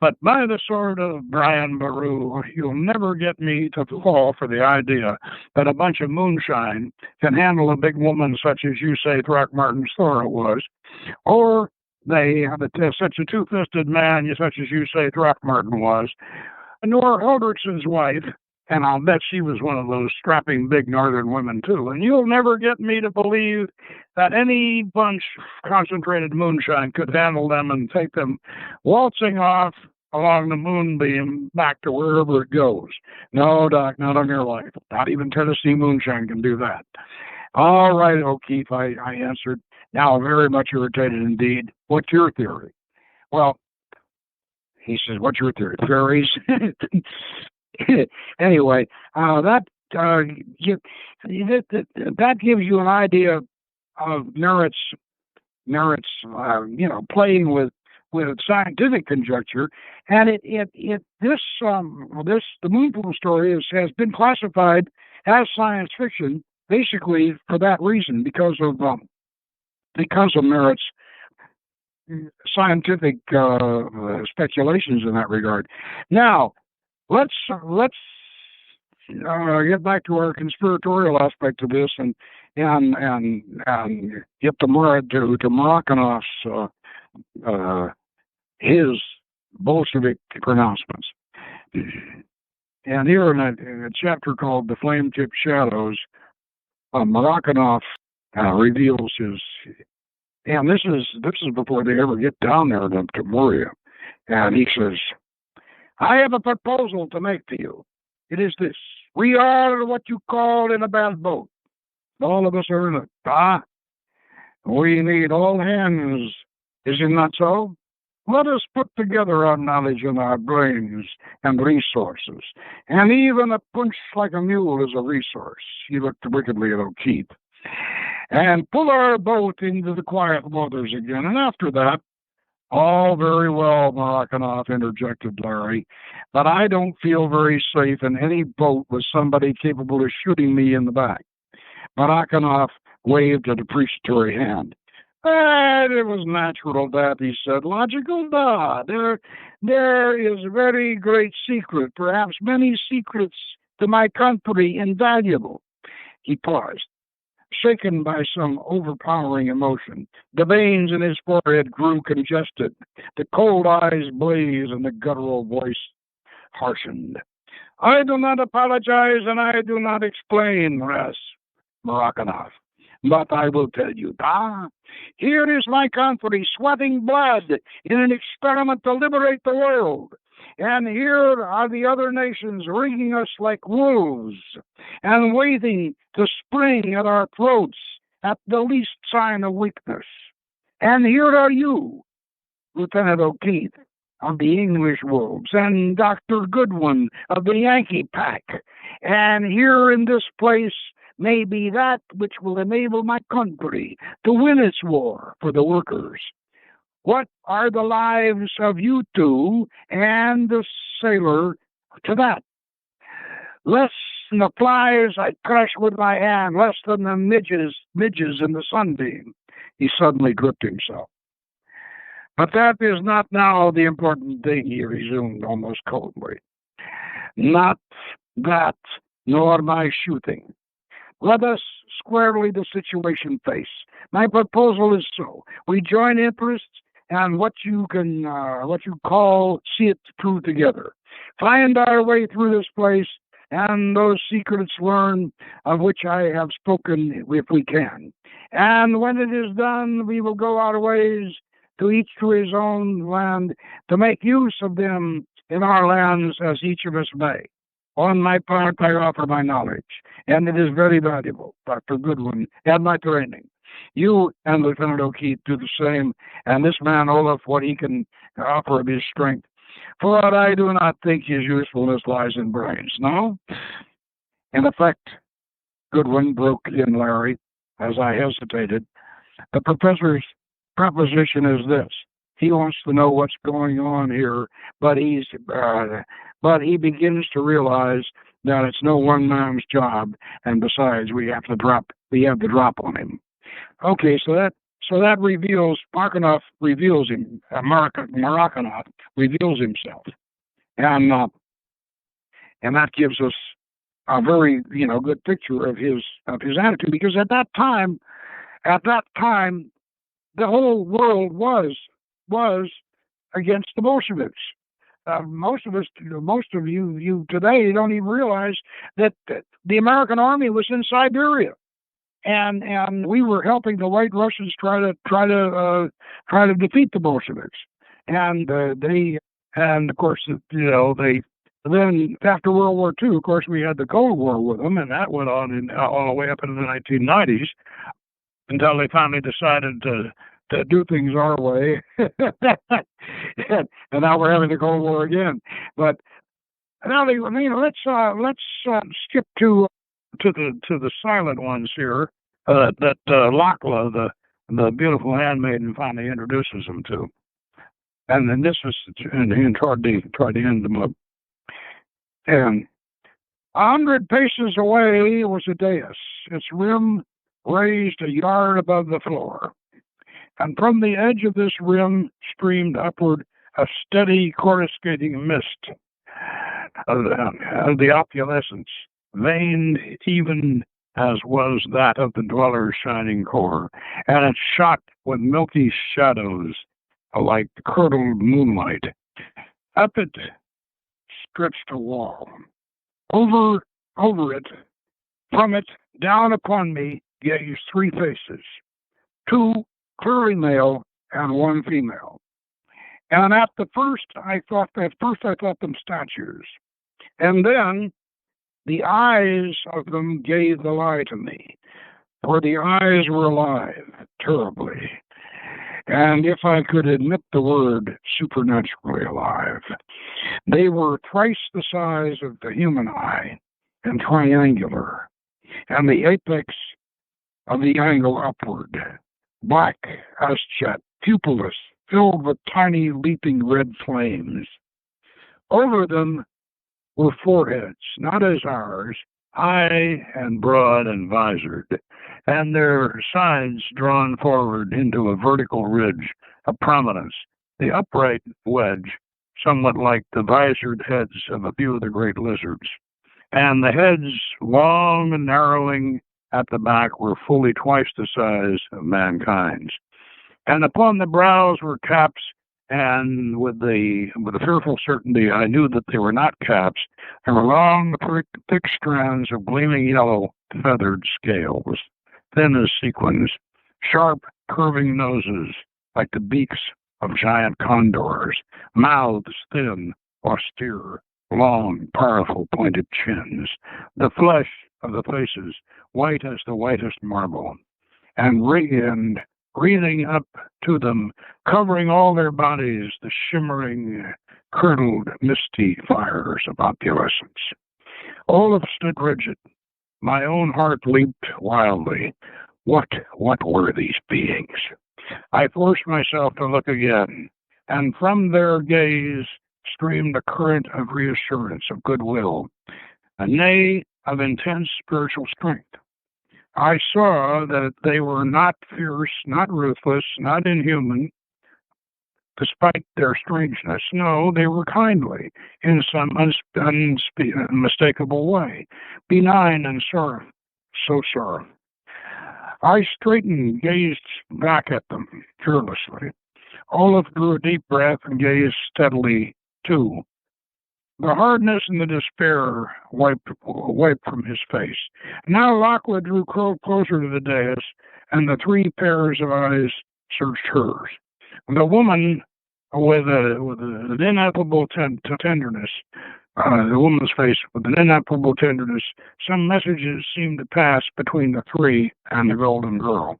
But by the sword of Brian Boru, you'll never get me to fall for the idea that a bunch of moonshine can handle a big woman such as you say Throckmorton's Flora was, or they have such a two-fisted man such as you say Throckmorton was, nor Eldrickson's wife, and I'll bet she was one of those strapping big northern women too. And you'll never get me to believe that any bunch of concentrated moonshine could handle them and take them waltzing off along the moonbeam back to wherever it goes. No, Doc, not on your life. Not even Tennessee moonshine can do that. All right, O'Keefe, I answered, now very much irritated indeed. What's your theory? Well, he says, what's your theory? Fairies? Anyway, that gives you an idea of Merritt's playing with scientific conjecture, and the moon pool story has been classified as science fiction basically for that reason, because of Merritt's scientific speculations in that regard. Now, let's get back to our conspiratorial aspect of this and get to Morakanov's his Bolshevik pronouncements. And here in a chapter called "The Flame-Tipped Shadows," Murakanov reveals his. And this is before they ever get down there to Moria, and he says, I have a proposal to make to you. It is this. We are what you call in a bad boat. All of us are in it. We need all hands. Is it not so? Let us put together our knowledge and our brains and resources. And even a punch like a mule is a resource. He looked wickedly at O'Keefe. And pull our boat into the quiet waters again. And after that, all very well, Murakanov, interjected Larry, but I don't feel very safe in any boat with somebody capable of shooting me in the back. Murakanov waved a depreciatory hand. It was natural that, he said. Logical, there is a very great secret, perhaps many secrets to my country, invaluable. He paused, shaken by some overpowering emotion. The veins in his forehead grew congested. The cold eyes blazed and the guttural voice harshened. I do not apologize and I do not explain, Murakanov. But I will tell you, here is my country sweating blood in an experiment to liberate the world. And here are the other nations ringing us like wolves and waiting to spring at our throats at the least sign of weakness. And here are you, Lieutenant O'Keefe of the English Wolves, and Dr. Goodwin of the Yankee Pack. And here in this place may be that which will enable my country to win its war for the workers. What are the lives of you two and the sailor to that? Less than the flies I crush with my hand, less than the midges in the sunbeam. He suddenly gripped himself. But that is not now the important thing, he resumed almost coldly. Not that, nor my shooting. Let us squarely the situation face. My proposal is so. We join interests and what you call see it through together. Find our way through this place and those secrets learn of which I have spoken if we can. And when it is done, we will go our ways to each to his own land to make use of them in our lands as each of us may. On my part, I offer my knowledge, and it is very valuable, Dr. Goodwin, and my training. You and Lieutenant O'Keefe do the same, and this man Olaf, what he can offer of his strength. For what I do not think his usefulness lies in brains, no? In effect, Goodwin broke in Larry, as I hesitated. The professor's proposition is this. He wants to know what's going on here, but he begins to realize that it's no one man's job, and besides, we have the drop on him. Okay, so that reveals Markanoff reveals him. Markanoff reveals himself, and that gives us a very good picture of his attitude, because at that time, the whole world was against the Bolsheviks. Most of you today don't even realize that the American army was in Siberia, and we were helping the White Russians try to defeat the Bolsheviks, and of course they. Then after World War II, of course, we had the Cold War with them, and that went on all the way up into the 1990s until they finally decided to do things our way, and now we're having the Cold War again. But now, let's skip to the silent ones here that Lakla, the beautiful handmaiden, finally introduces them to, and then this is toward the end of the book. And 100 paces away was a dais, its rim raised a yard above the floor. And from the edge of this rim streamed upward a steady coruscating mist of the opulescence, veined even as was that of the dweller's shining core, and it shot with milky shadows like curdled moonlight. Up it stretched a wall. Over it, from it, down upon me, gazed three faces, two clearly male and one female. And at first I thought them statues. And then the eyes of them gave the lie to me, for the eyes were alive, terribly. And if I could admit the word, supernaturally alive. They were thrice the size of the human eye, and triangular, and the apex of the angle upward, black as jet, pupilless, filled with tiny leaping red flames. Over them were foreheads, not as ours, high and broad and visored, and their sides drawn forward into a vertical ridge of prominence, the upright wedge, somewhat like the visored heads of a few of the great lizards. And the heads, long and narrowing at the back, were fully twice the size of mankind's. And upon the brows were caps, and with a fearful certainty I knew that they were not caps. There were long, thick strands of gleaming yellow feathered scales, thin as sequins, sharp, curving noses like the beaks of giant condors, mouths thin, austere, long, powerful, pointed chins, the flesh of the faces white as the whitest marble, and breathing up to them, covering all their bodies, the shimmering, curdled, misty fires of opulescence. Olaf stood rigid. My own heart leaped wildly. What were these beings? I forced myself to look again, and from their gaze streamed a current of reassurance, of goodwill, nay, of intense spiritual strength. I saw that they were not fierce, not ruthless, not inhuman, despite their strangeness. No, they were kindly in some unmistakable way, benign and so sorrowful. I straightened, gazed back at them fearlessly. Olaf drew a deep breath and gazed steadily, too. The hardness and the despair wiped from his face. Now Lockwood drew closer to the dais, and the three pairs of eyes searched hers. The woman with an ineffable tenderness, the woman's face with an ineffable tenderness. Some messages seemed to pass between the three and the golden girl.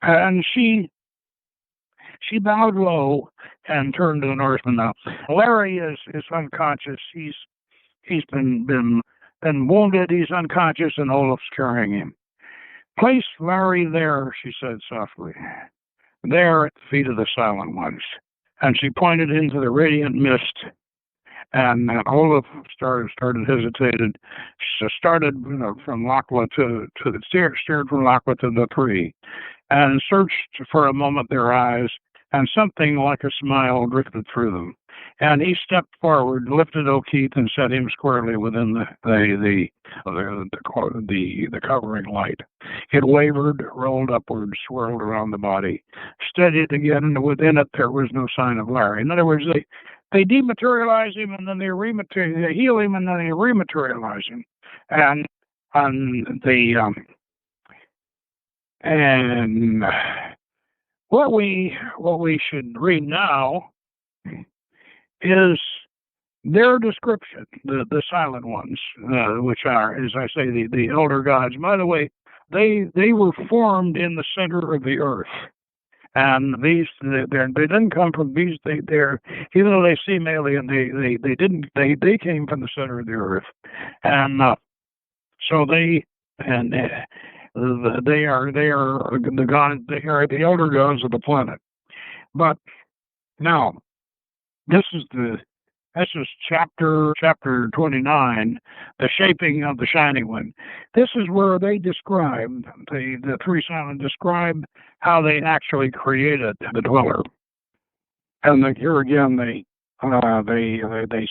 And she bowed low and turned to the Norseman. Now, Larry is unconscious. He's been wounded. He's unconscious, and Olaf's carrying him. Place Larry there, she said softly, there at the feet of the Silent Ones. And she pointed into the radiant mist. And Olaf started hesitated. She started from Lachlan steered from Lachlan to the three, and searched for a moment their eyes, and something like a smile drifted through them. And he stepped forward, lifted O'Keefe, and set him squarely within the covering light. It wavered, rolled upward, swirled around the body, steadied again, and within it there was no sign of Larry. In other words, they dematerialize him, and then they heal him, and then they rematerialize him. And what we should read now is their description, the Silent Ones, which are, as I say, the elder gods. By the way, they were formed in the center of the earth. And they didn't come from these. They're even though they seem alien, they came from the center of the earth, and so they are the gods. They are the elder gods of the planet. But now this is chapter 29, the shaping of the Shining One. This is where they describe, the three silent describe how they actually created the dweller. And here again, they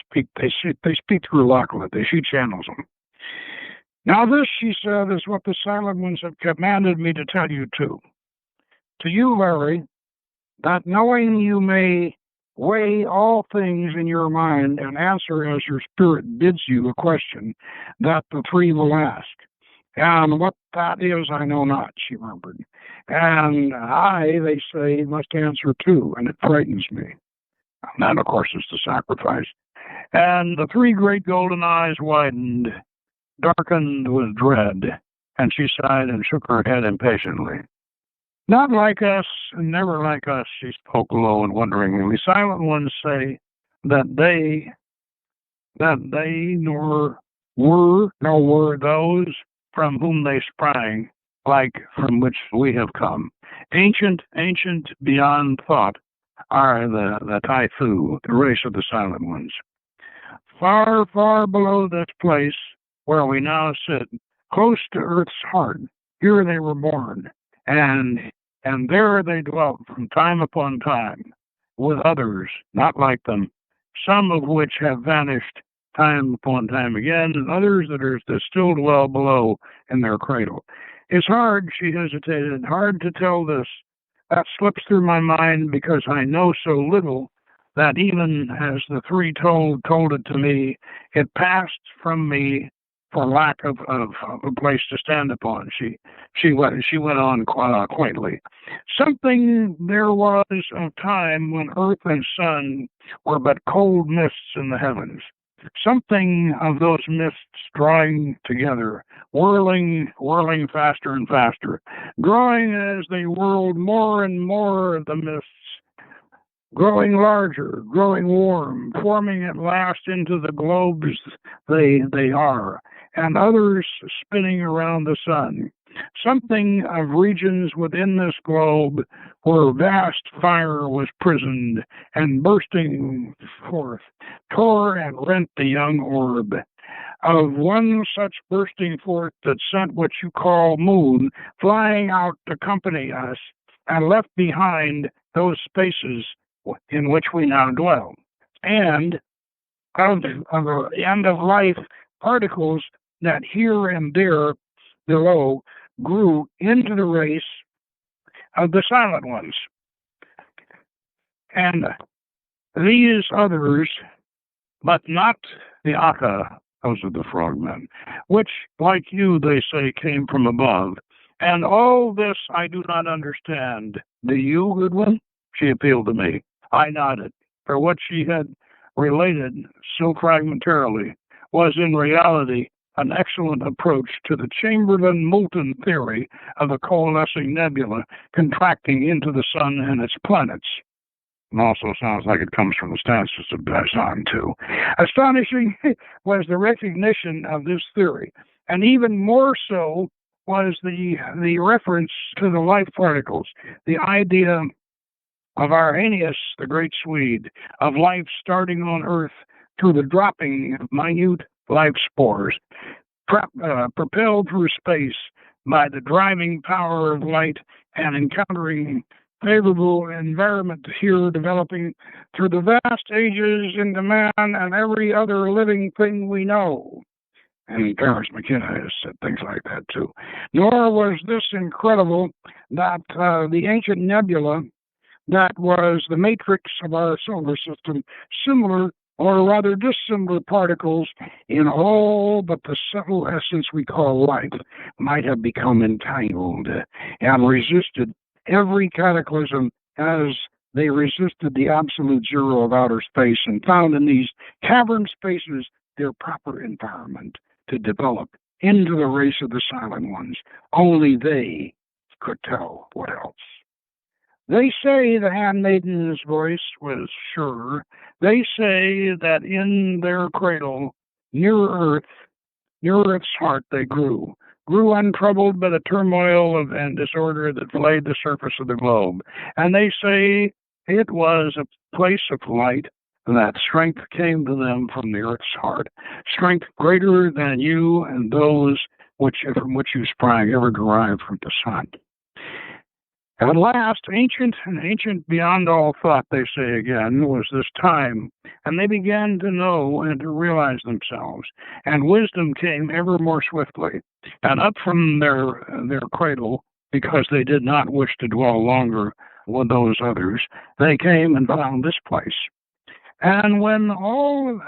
speak through Lachlan. She channels them. Now this, she said, is what the Silent Ones have commanded me to tell you too. To you, Larry, that knowing you may weigh all things in your mind and answer as your spirit bids you a question that the three will ask. And what that is, I know not, she murmured. And I, they say, must answer too, and it frightens me. And that, of course, is the sacrifice. And the three great golden eyes widened, darkened with dread, and she sighed and shook her head impatiently. Not like us, and never like us, she spoke low and wonderingly. Silent Ones say that they nor were those from whom they sprang, like from which we have come. Ancient beyond thought are the Taifu, the race of the Silent Ones. Far, far below this place where we now sit, close to Earth's heart, here they were born, and there they dwelt from time upon time, with others not like them, some of which have vanished time upon time again, and others that still dwell below in their cradle. It's hard, she hesitated, hard to tell this. That slips through my mind because I know so little that even as the three told it to me, it passed from me for lack of a place to stand upon. She went on quaintly. Something there was of time when earth and sun were but cold mists in the heavens. Something of those mists drawing together, whirling faster and faster, growing as they whirled more and more of the mists, growing larger, growing warm, forming at last into the globes they are, and others spinning around the sun. Something of regions within this globe where vast fire was prisoned and bursting forth, tore and rent the young orb. Of one such bursting forth that sent what you call moon flying out to accompany us and left behind those spaces in which we now dwell, and of the end of life particles that here and there below grew into the race of the Silent Ones. And these others, but not the Aka, those are the frogmen, which, like you, they say, came from above. And all this I do not understand. Do you, good one? She appealed to me. I nodded, for what she had related so fragmentarily was in reality an excellent approach to the Chamberlain molten theory of a coalescing nebula contracting into the sun and its planets. It also sounds like it comes from the stances of Bazan, too. Astonishing was the recognition of this theory, and even more so was the reference to the life particles, the idea of Arrhenius, the great Swede, of life starting on Earth through the dropping of minute life spores, propelled through space by the driving power of light and encountering favorable environment here, developing through the vast ages into man and every other living thing we know. And Terence McKenna has said things like that too. Nor was this incredible that the ancient nebula that was the matrix of our solar system, similar or rather dissimilar particles in all but the subtle essence we call life, might have become entangled and resisted every cataclysm as they resisted the absolute zero of outer space and found in these cavern spaces their proper environment to develop into the race of the silent ones. Only they could tell what else. They say, the handmaiden's voice was sure, they say that in their cradle, near Earth's heart they grew untroubled by the turmoil and disorder that flayed the surface of the globe. And they say it was a place of light, that strength came to them from the Earth's heart, strength greater than you and those from which you sprang ever derived from the sun. At last, ancient beyond all thought, they say again, was this time, and they began to know and to realize themselves, and wisdom came ever more swiftly, and up from their cradle, because they did not wish to dwell longer with those others, they came and found this place. And when all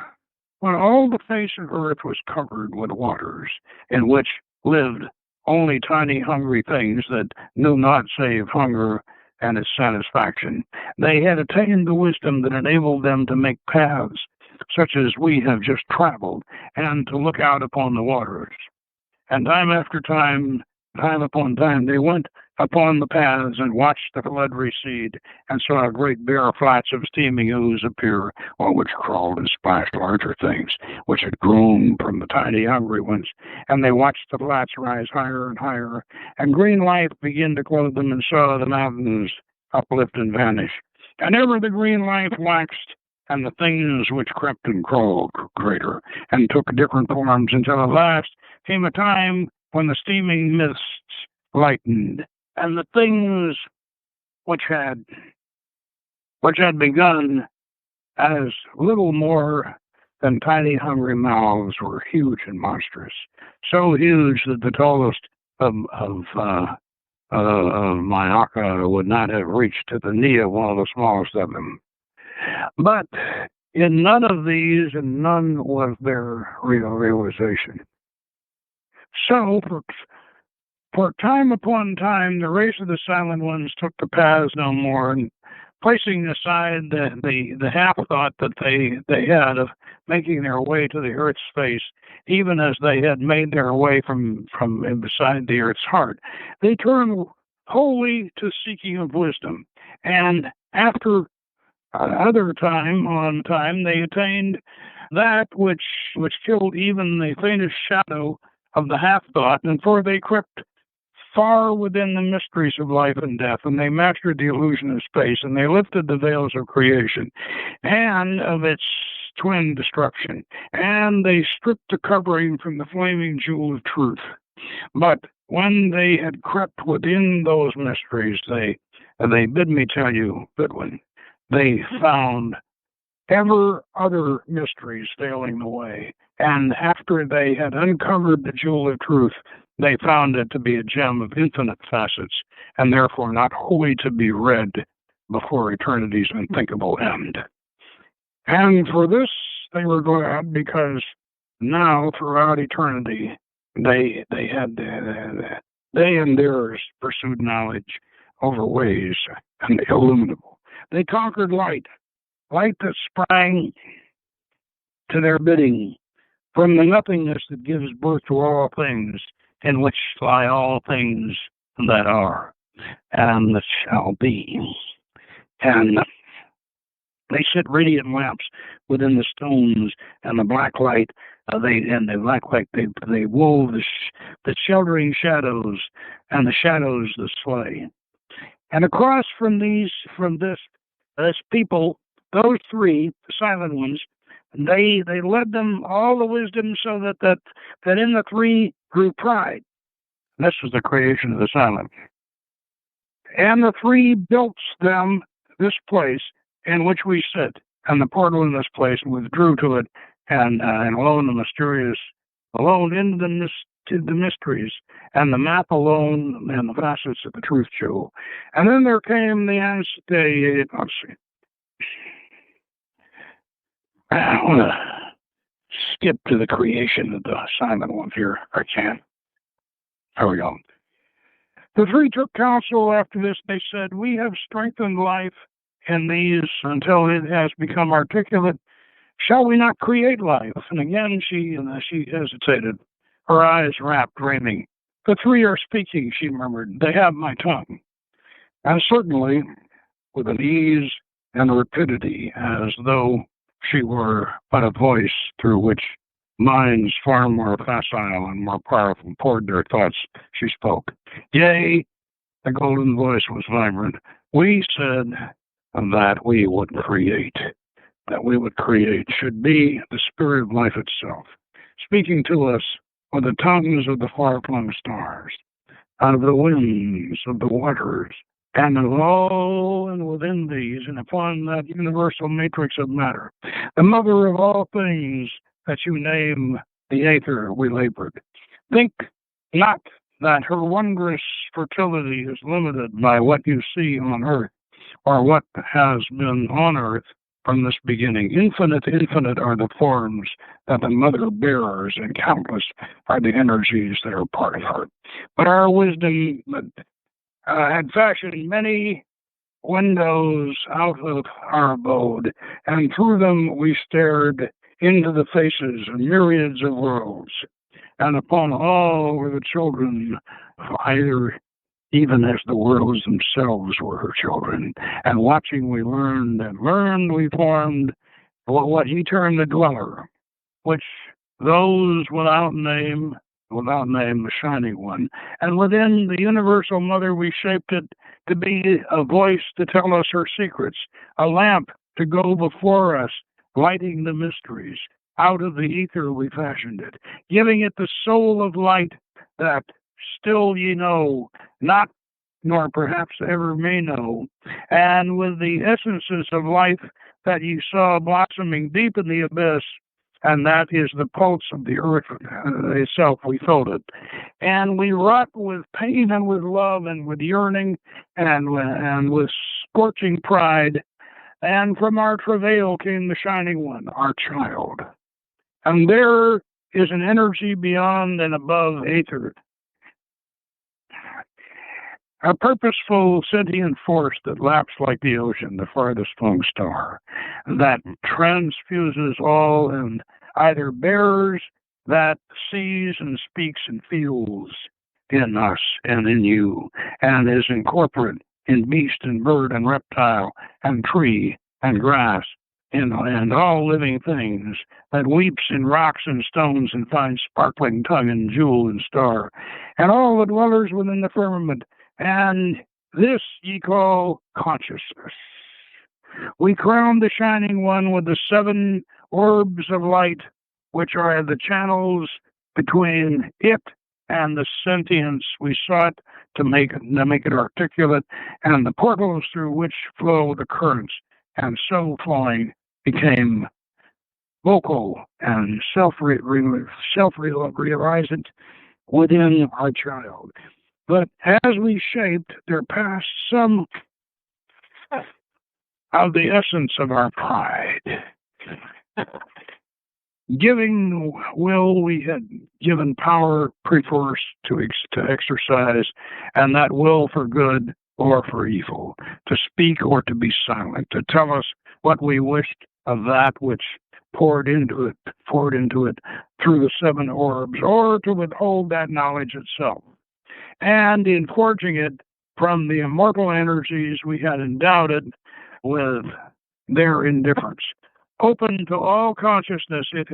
the face of earth was covered with waters, in which lived only tiny hungry things that knew not save hunger and its satisfaction, they had attained the wisdom that enabled them to make paths such as we have just traveled, and to look out upon the waters. And time after time upon time, they went upon the paths and watched the flood recede, and saw great bare flats of steaming ooze appear, on which crawled and splashed larger things, which had grown from the tiny hungry ones. And they watched the flats rise higher and higher, and green life begin to clothe them, and saw the mountains uplift and vanish. And ever the green life waxed, and the things which crept and crawled grew greater, and took different forms, until at last came a time when the steaming mists lightened, and the things which had begun as little more than tiny hungry mouths were huge and monstrous, so huge that the tallest of Mayaka would not have reached to the knee of one of the smallest of them. But in none of these, and none was there real realization. So, for time upon time, the race of the silent ones took the paths no more, and placing aside the half-thought that they had of making their way to the Earth's face, even as they had made their way from beside the Earth's heart, they turned wholly to seeking of wisdom. And after other time, they attained that which killed even the faintest shadow of the half-thought, and for they crept far within the mysteries of life and death, and they mastered the illusion of space, and they lifted the veils of creation and of its twin destruction, and they stripped the covering from the flaming jewel of truth. But when they had crept within those mysteries, they bid me tell you, Goodwin, they found ever other mysteries failing the way, and after they had uncovered the jewel of truth, they found it to be a gem of infinite facets, and therefore not wholly to be read before eternity's unthinkable end. And for this they were glad, because now throughout eternity they and theirs pursued knowledge over ways and the illimitable, They conquered light, light that sprang to their bidding from the nothingness that gives birth to all things, in which lie all things that are and that shall be. And they set radiant lamps within the stones, and the black light. They wove the sheltering shadows, and the shadows the slay. And across from this people, those three, the silent ones, they led them all the wisdom, so that in the three grew pride. This was the creation of the silent. And the three built them this place in which we sit, and the portal in this place, and withdrew to it, and alone the mysterious, alone into the mysteries, and the map alone, and the facets of the truth show. And then there came the answer. Let's see. I want to skip to the creation of the silent ones here. I can. There we go. The three took counsel after this. They said, "We have strengthened life in these until it has become articulate. Shall we not create life?" And again she hesitated, her eyes rapt, dreaming. "The three are speaking," she murmured. "They have my tongue." And certainly, with an ease and a rapidity, as though she were but a voice through which minds far more facile and more powerful poured their thoughts, she spoke. Yea, the golden voice was vibrant. We said that we would create. That we would create should be the spirit of life itself, speaking to us with the tongues of the far-flung stars, out of the winds of the waters, and of all and within these, and upon that universal matrix of matter, the mother of all things that you name the aether we labored. Think not that her wondrous fertility is limited by what you see on earth, or what has been on earth from this beginning. Infinite are the forms that the mother bears, and countless are the energies that are part of her. But our wisdom had fashioned many windows out of our abode, and through them we stared into the faces of myriads of worlds, and upon all were the children, either even as the worlds themselves were her children. And watching we learned, and learned we formed what he termed the dweller, which those without name, the shining one. And within the universal mother we shaped it to be a voice to tell us her secrets, a lamp to go before us, lighting the mysteries. Out of the ether we fashioned it, giving it the soul of light that still ye know, not nor perhaps ever may know, and with the essences of life that ye saw blossoming deep in the abyss, and that is the pulse of the earth itself, we felt it. And we wrought with pain and with love and with yearning and with scorching pride, and from our travail came the shining one, our child. And there is an energy beyond and above aether, a purposeful sentient force that laps like the ocean, the farthest flung star, that transfuses all and either bears, that sees and speaks and feels in us and in you, and is incorporate in beast and bird and reptile and tree and grass, and all living things, that weeps in rocks and stones and finds sparkling tongue and jewel and star, and all the dwellers within the firmament, and this ye call consciousness. We crown the shining one with the 7 orbs of light, which are the channels between it and the sentience we sought to make it articulate, and the portals through which flow the currents, and so flowing became vocal and self-realized within our child. But as we shaped, there passed some of the essence of our pride. Giving will, we had given power perforce to exercise, and that will for good or for evil, to speak or to be silent, to tell us what we wished of that which poured into it through the seven orbs, or to withhold that knowledge itself. And in forging it from the immortal energies we had endowed it with their indifference. Open to all consciousness, it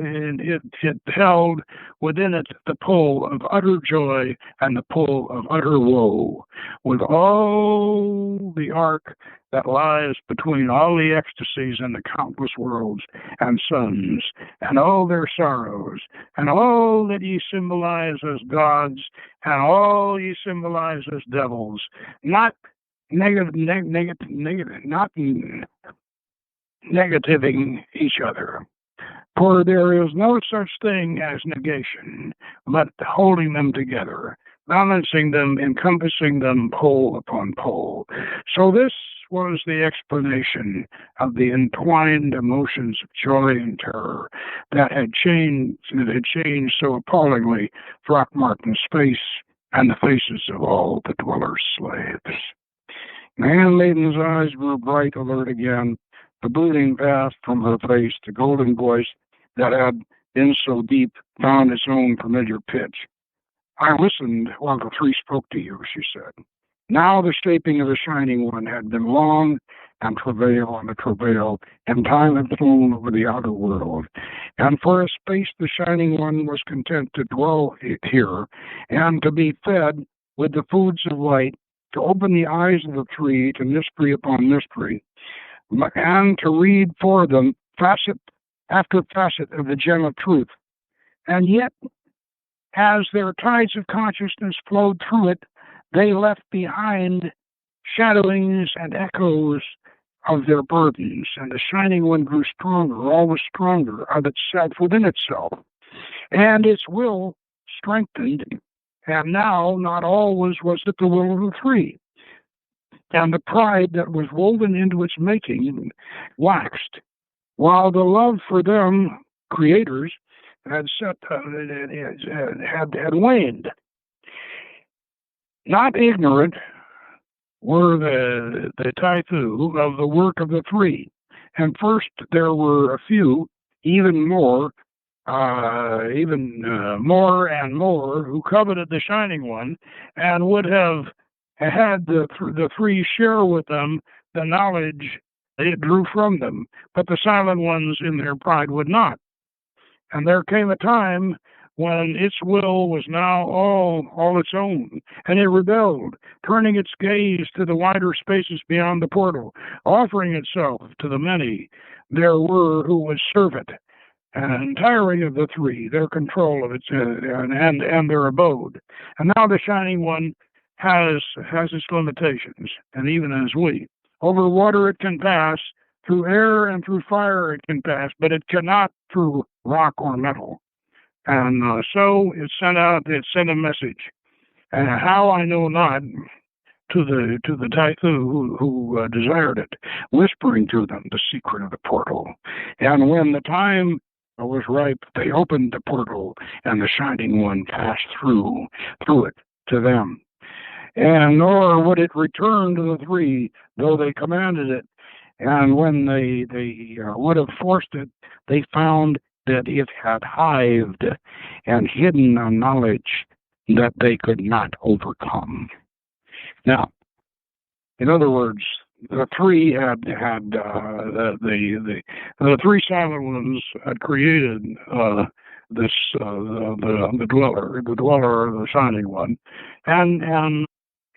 held within it the pull of utter joy and the pull of utter woe, with all the arc that lies between all the ecstasies and the countless worlds and suns, and all their sorrows, and all that ye symbolize as gods, and all ye symbolize as devils, not negativing each other. For there is no such thing as negation, but holding them together, balancing them, encompassing them pole upon pole. So this was the explanation of the entwined emotions of joy and terror that had changed so appallingly Throckmorton's face and the faces of all the dwellers' slaves. Nan Maiden's eyes grew bright, alert again. The brooding passed from her face. The golden voice that had been so deep found its own familiar pitch. I listened while the three spoke to you, she said. Now the shaping of the Shining One had been long, and travail and a travail, and time had flown over the outer world. And for a space the Shining One was content to dwell here, and to be fed with the foods of light, to open the eyes of the three to mystery upon mystery, and to read for them facet after facet of the gem of truth. And yet, as their tides of consciousness flowed through it, they left behind shadowings and echoes of their burdens, and the Shining One grew stronger, always stronger, of itself, within itself, and its will strengthened, and now not always was it the will of the three. And the pride that was woven into its making waxed, while the love for them, creators, had waned. Not ignorant were the Taithu of the work of the three, and first there were a few, even more and more, who coveted the Shining One, and would have had the three share with them the knowledge it drew from them, but the Silent Ones in their pride would not. And there came a time when its will was now all its own, and it rebelled, turning its gaze to the wider spaces beyond the portal, offering itself to the many there were who would serve it, and tiring of the three, their control of its and their abode. And now the Shining One has its limitations, and even as we. Over water it can pass, through air and through fire it can pass, but it cannot through rock or metal. And so it sent a message, and how I know not, to the Taithu who desired it, whispering to them the secret of the portal. And when the time was ripe, they opened the portal, and the Shining One passed through it to them. And nor would it return to the three, though they commanded it. And when they would have forced it, they found that it had hived and hidden a knowledge that they could not overcome. Now, in other words, the three the three Silent Ones had created the dweller of the Shining One, and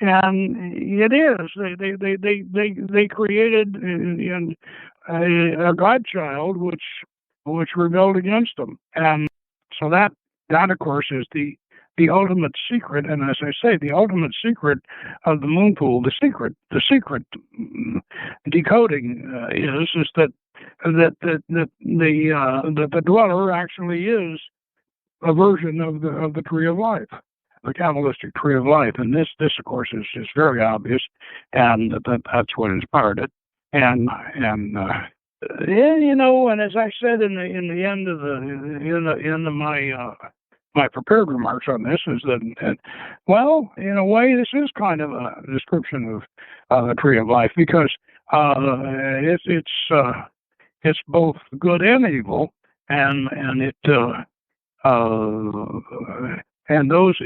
it is they created a godchild which rebelled against them, and so that of course is the ultimate secret. And as I say, the ultimate secret of the moon pool, the secret decoding is that the dweller actually is a version of the tree of life, the kabbalistic tree of life. And this of course is very obvious, and that's what inspired it. And as I said in the end of my prepared remarks on this is that, well, in a way, this is kind of a description of the tree of life, because it's both good and evil, and those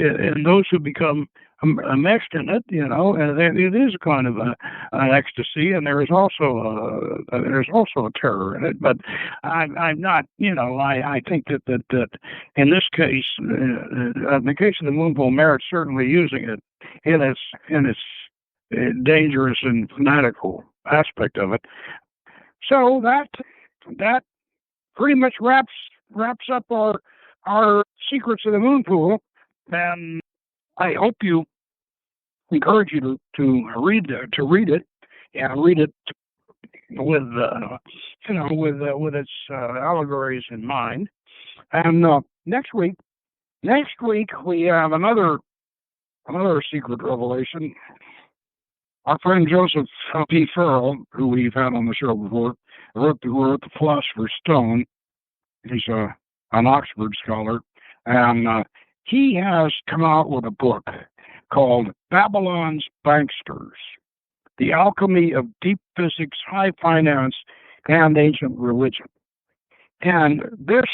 who become enmeshed in it, and it is kind of an ecstasy, and there is also a terror in it. But I'm not, I think that in this case, in the case of the moonful, Merritt's certainly using it in its dangerous and fanatical aspect of it. So that pretty much wraps up our secrets of the moon pool, and I hope you encourage you to read it, and read it with with its allegories in mind. And next week we have another secret revelation. Our friend Joseph P. Farrell, who we've had on the show before, wrote the Philosopher's Stone. He's an Oxford scholar, and he has come out with a book called Babylon's Banksters: The Alchemy of Deep Physics, High Finance, and Ancient Religion. And this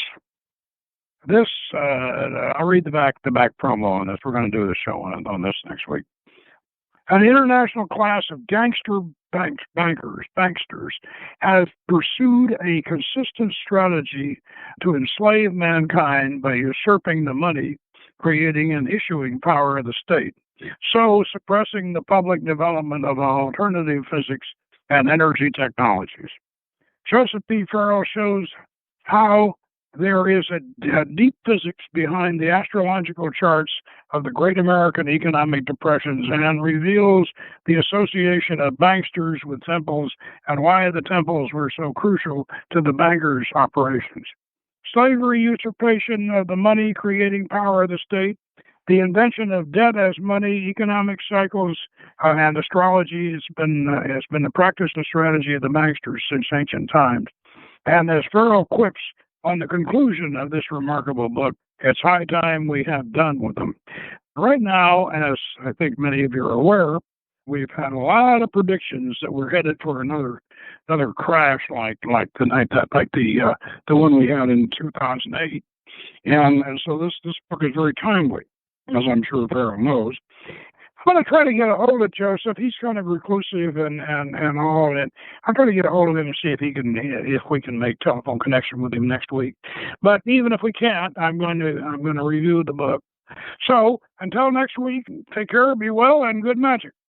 I'll read the back promo on this. We're going to do the show on this next week. An international class of gangster banksters have pursued a consistent strategy to enslave mankind by usurping the money, creating and issuing power of the state, so suppressing the public development of alternative physics and energy technologies. Joseph P. Farrell shows how there is a deep physics behind the astrological charts of the great American economic depressions, and reveals the association of banksters with temples and why the temples were so crucial to the bankers' operations. Slavery, usurpation of the money, creating power of the state, the invention of debt as money, economic cycles, and astrology has been the practice and strategy of the banksters since ancient times. And as Farrell quips on the conclusion of this remarkable book, it's high time we have done with them. Right now, as I think many of you are aware, we've had a lot of predictions that we're headed for another crash like the one we had in 2008, and so this book is very timely, as I'm sure Farrell knows. I'm going to try to get a hold of Joseph. He's kind of reclusive and all, and I'm trying to get a hold of him and see if we can make telephone connection with him next week. But even if we can't, I'm going to review the book. So until next week, take care, be well, and good magic.